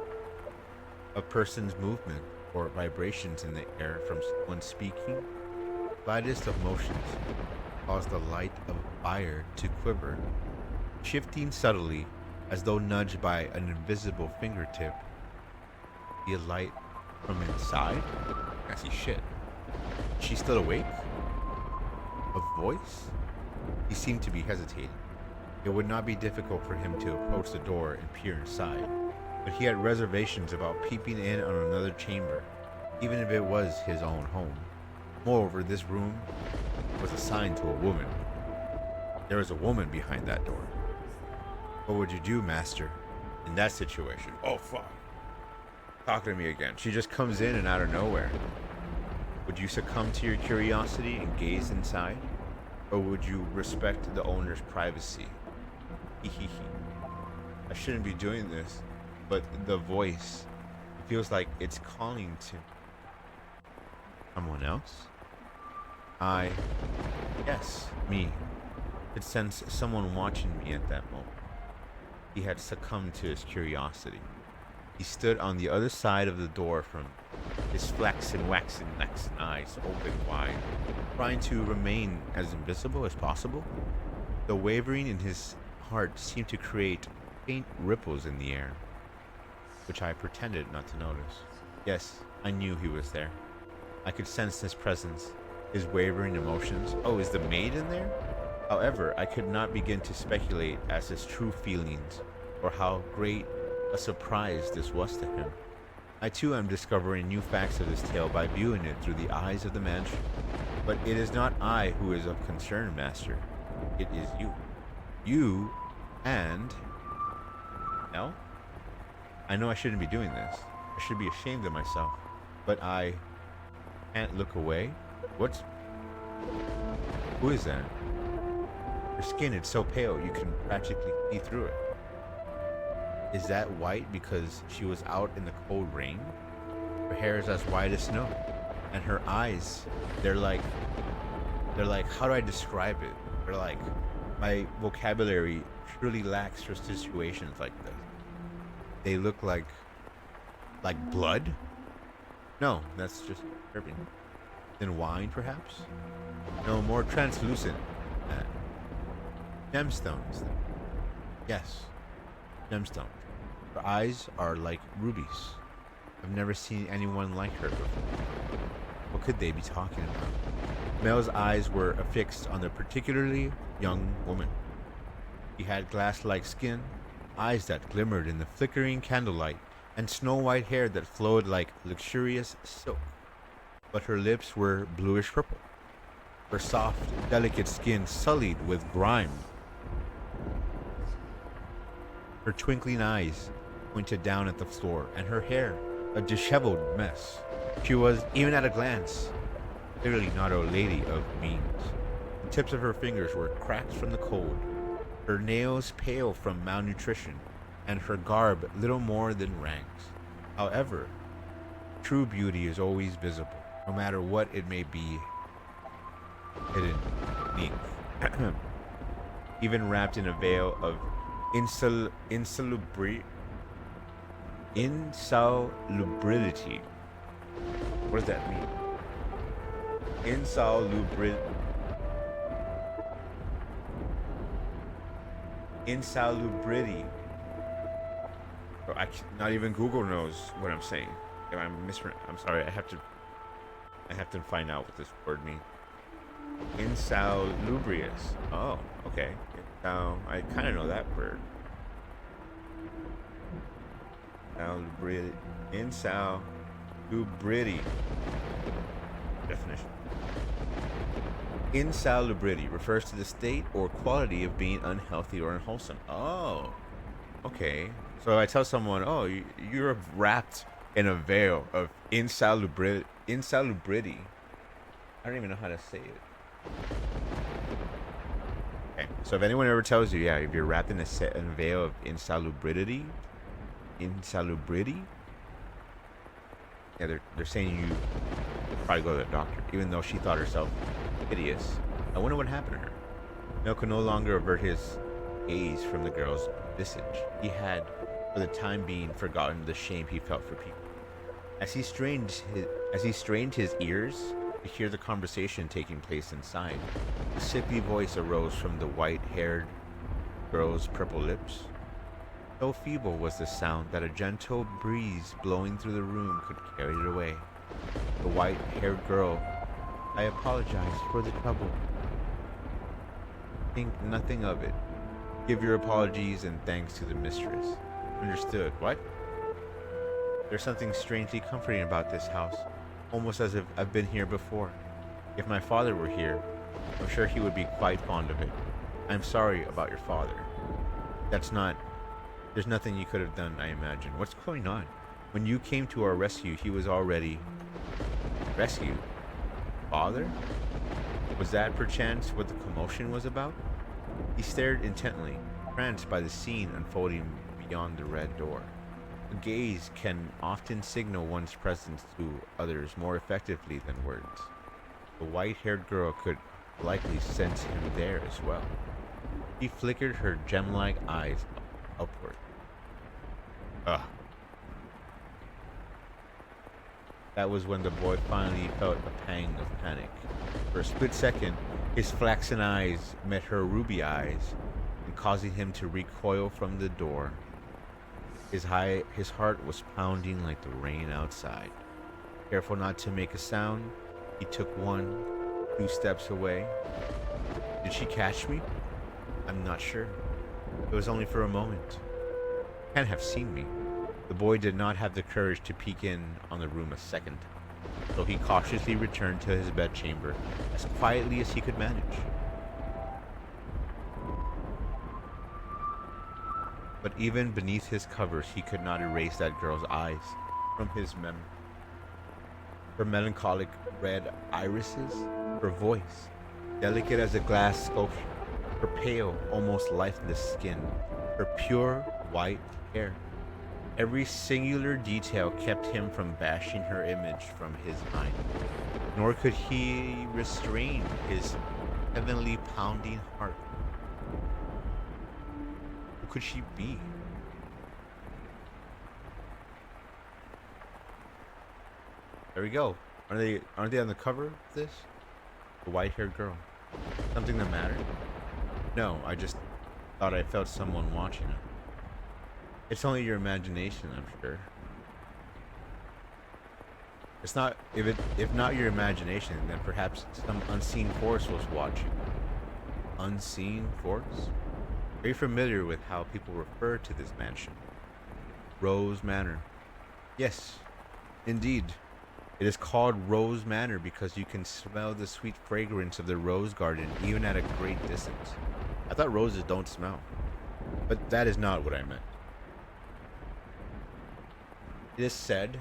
A person's movement or vibrations in the air from someone speaking, slightest of motions, cause the light of fire to quiver, shifting subtly as though nudged by an invisible fingertip. The light from inside? I see shit. She's still awake? A voice? He seemed to be hesitating. It would not be difficult for him to approach the door and peer inside, but he had reservations about peeping in on another chamber, even if it was his own home. Moreover, this room was assigned to a woman. There was a woman behind that door. What would you do, master, in that situation? Oh, fuck. Talking to me again. She just comes in and out of nowhere. Would you succumb to your curiosity and gaze inside? Or would you respect the owner's privacy? I shouldn't be doing this, but the voice, it feels like it's calling to someone else. Yes, me. Could sense someone watching me at that moment. He had succumbed to his curiosity. He stood on the other side of the door from me, his flaxen, waxen eyes open wide, trying to remain as invisible as possible. The wavering in his heart seemed to create faint ripples in the air, which I pretended not to notice. Yes, I knew he was there. I could sense his presence, his wavering emotions. Oh, is the maid in there? However, I could not begin to speculate as his true feelings, or how great a surprise this was to him. I too am discovering new facts of this tale by viewing it through the eyes of the mansion. But it is not I who is of concern, master. It is you. You and... No? I know I shouldn't be doing this. I should be ashamed of myself. But I can't look away. What's... Who is that? Her skin is so pale you can practically see through it. Is that white because she was out in the cold rain? Her hair is as white as snow. And her eyes, they're like, how do I describe it? They're like, my vocabulary truly lacks for situations like this. They look like blood? No, that's just disturbing. Than wine, perhaps? No, more translucent. Gemstones. Yes, gemstones. Her eyes are like rubies. I've never seen anyone like her before. What could they be talking about? Mel's eyes were affixed on the particularly young woman. She had glass-like skin, eyes that glimmered in the flickering candlelight, and snow-white hair that flowed like luxurious silk. But her lips were bluish-purple, her soft, delicate skin sullied with grime. Her twinkling eyes pointed down at the floor, and her hair a disheveled mess. She was, even at a glance, clearly not a lady of means. The tips of her fingers were cracked from the cold, her nails pale from malnutrition, and her garb little more than rags. However, true beauty is always visible, no matter what it may be hidden beneath. Even wrapped in a veil of insalubrity. What does that mean? Insalubrity. Bro, not even Google knows what I'm saying. If I'm sorry. I have to find out what this word means. Insalubrious. Oh, okay. I kind of know that word. Insalubrity. Definition. Insalubrity refers to the state or quality of being unhealthy or unwholesome. Oh, okay. So if I tell someone, oh, you're wrapped in a veil of insalubrity. I don't even know how to say it. Okay, so if anyone ever tells you, yeah, if you're wrapped in a veil of insalubrity, yeah, they're saying you probably go to the doctor, even though she thought herself hideous. I wonder what happened to her. Mel could no longer avert his gaze from the girl's visage. He had, for the time being, forgotten the shame he felt for people. As he strained his ears to hear the conversation taking place inside, a sickly voice arose from the white-haired girl's purple lips. So feeble was the sound that a gentle breeze blowing through the room could carry it away. The white-haired girl, I apologize for the trouble. Think nothing of it. Give your apologies and thanks to the mistress. Understood. What? There's something strangely comforting about this house, almost as if I've been here before. If my father were here, I'm sure he would be quite fond of it. I'm sorry about your father. There's nothing you could have done, I imagine. What's going on? When you came to our rescue, he was already rescued. Father? Was that perchance what the commotion was about? He stared intently, tranced by the scene unfolding beyond the red door. A gaze can often signal one's presence to others more effectively than words. The white-haired girl could likely sense him there as well. She flickered her gem-like eyes upward. Ugh. That was when the boy finally felt a pang of panic. For a split second, his flaxen eyes met her ruby eyes, and causing him to recoil from the door. His heart was pounding like the rain outside. Careful not to make a sound, he took one, two steps away. Did she catch me? I'm not sure. It was only for a moment. Can't have seen me. The boy did not have the courage to peek in on the room a second time, so he cautiously returned to his bedchamber as quietly as he could manage. But even beneath his covers, he could not erase that girl's eyes from his memory. Her melancholic red irises, her voice, delicate as a glass sculpture, her pale, almost lifeless skin, her pure white hair. Every singular detail kept him from bashing her image from his mind, nor could he restrain his heavenly pounding heart. Who could she be? There we go. Aren't they on the cover of this? The white-haired girl. Something that mattered? No, I just thought I felt someone watching it. It's only your imagination, I'm sure. It's not if not your imagination, then perhaps some unseen force was watching. Unseen force? Are you familiar with how people refer to this mansion? Rose Manor. Yes, indeed. It is called Rose Manor because you can smell the sweet fragrance of the rose garden even at a great distance. I thought roses don't smell, but that is not what I meant. It is said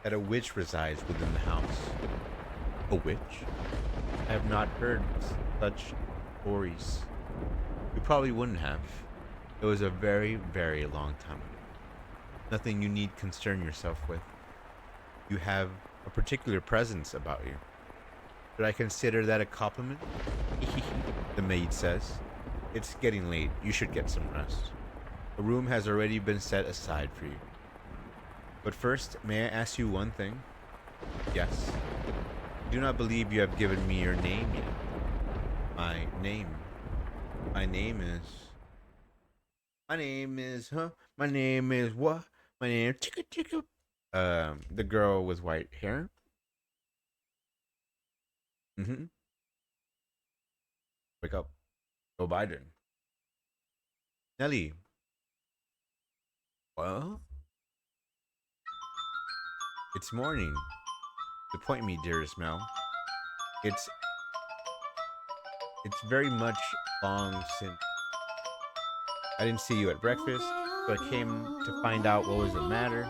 that a witch resides within the house. A witch? I have not heard such stories. You probably wouldn't have. It was a very, very long time ago. Nothing you need concern yourself with. You have a particular presence about you. Should I consider that a compliment? The maid says. It's getting late. You should get some rest. A room has already been set aside for you. But first, may I ask you one thing? Yes. I do not believe you have given me your name yet. My name. My name is. My name is what? My name is Chicka Chicka. The girl with white hair. Mm-hmm. Wake up. Joe Biden. Nelly. Well, it's morning. Disappoint me, dearest Mel. It's it's very much long since I didn't see you at breakfast, so I came to find out what was the matter.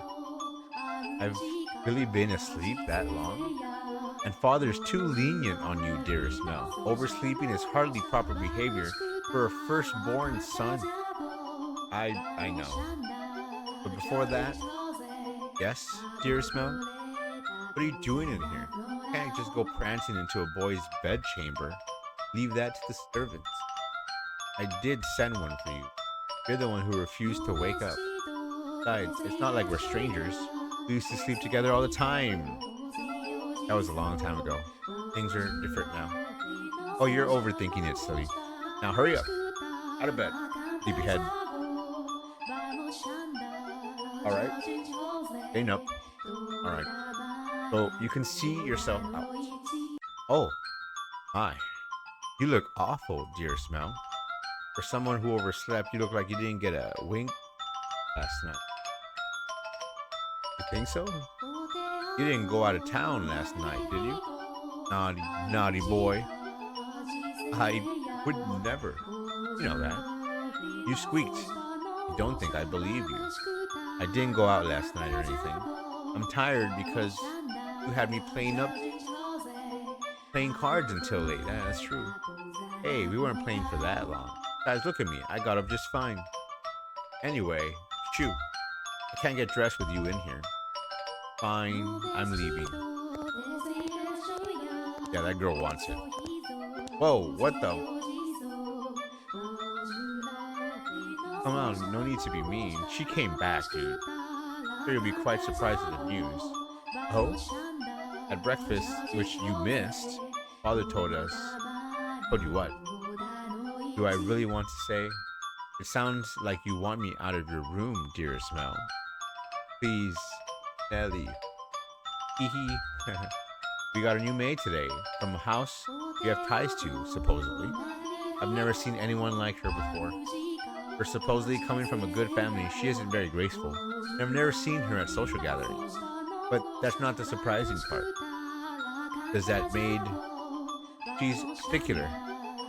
I've really been asleep that long? And father's too lenient on you, dearest Mel. Oversleeping is hardly proper behavior for a firstborn son. I know. But before that, yes, dearest Mel? What are you doing in here? You can't just go prancing into a boy's bedchamber. Leave that to the servants. I did send one for you. You're the one who refused to wake up. Besides, it's not like we're strangers. We used to sleep together all the time. That was a long time ago. Things are different now. Oh, you're overthinking it, silly. Now hurry up. Out of bed. Sleepyhead. Alright. Staying up. Alright. So you can see yourself out. Oh, my. You look awful, dear Smell. For someone who overslept, you look like you didn't get a wink last night. You think so? You didn't go out of town last night, did you? Naughty, naughty boy. I would never. You know that. You squeaked. You don't think I believe you. I didn't go out last night or anything. I'm tired because you had me playing cards until late. Yeah, that's true. Hey, we weren't playing for that long. Guys, look at me. I got up just fine. Anyway, shoo. I can't get dressed with you in here. Fine, I'm leaving. Yeah, that girl wants it. Whoa, what the? Come on, no need to be mean. She came back, dude. Sure, you'll be quite surprised at the news. Oh, at breakfast, which you missed, father told us. Told you what? Do I really want to say? It sounds like you want me out of your room, dearest Mel. Please, Nelly. Hee hee. We got a new maid today from a house we have ties to, supposedly. I've never seen anyone like her before. For supposedly coming from a good family, she isn't very graceful. And I've never seen her at social gatherings. But that's not the surprising part. Does that maid? She's particular.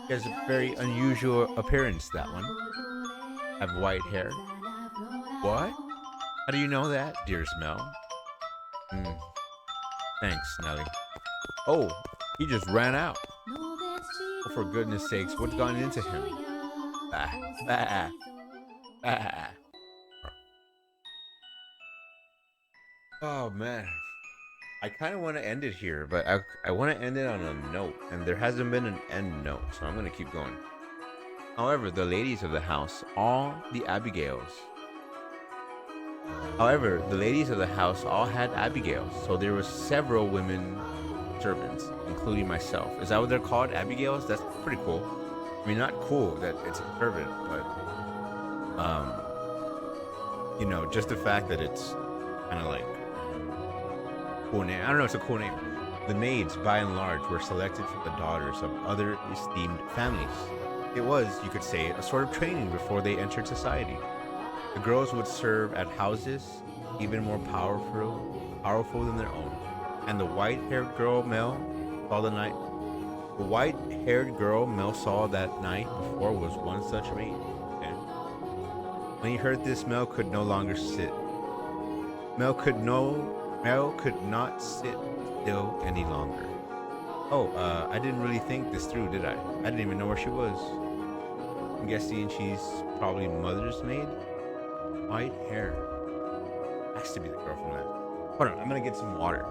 She has a very unusual appearance, that one. Have white hair. What? How do you know that, dearest Mel? Hmm. Thanks, Nelly. Oh, he just ran out. Oh, for goodness sakes, what's gone into him? Bah, bah, bah. Oh man, I kind of want to end it here, but I want to end it on a note, and there hasn't been an end note, so I'm gonna keep going. However, the ladies of the house, all the Abigails. However, the ladies of the house all had Abigails, so there were several women servants, including myself. Is that what they're called, Abigails? That's pretty cool. I mean, not cool that it's a servant, but um, just the fact that it's kind of like cool name. I don't know, it's a cool name. The maids, by and large, were selected from the daughters of other esteemed families. It was, you could say, a sort of training before they entered society. The girls would serve at houses even more powerful than their own. And the white-haired girl Mel saw that night before was one such maid. Okay? When he heard this, Mel could no longer sit. Mel could not sit still any longer. Oh, I didn't really think this through, did I? I didn't even know where she was. I'm guessing she's probably mother's maid. White hair. Has to be the girl from that. Hold on, I'm gonna get some water.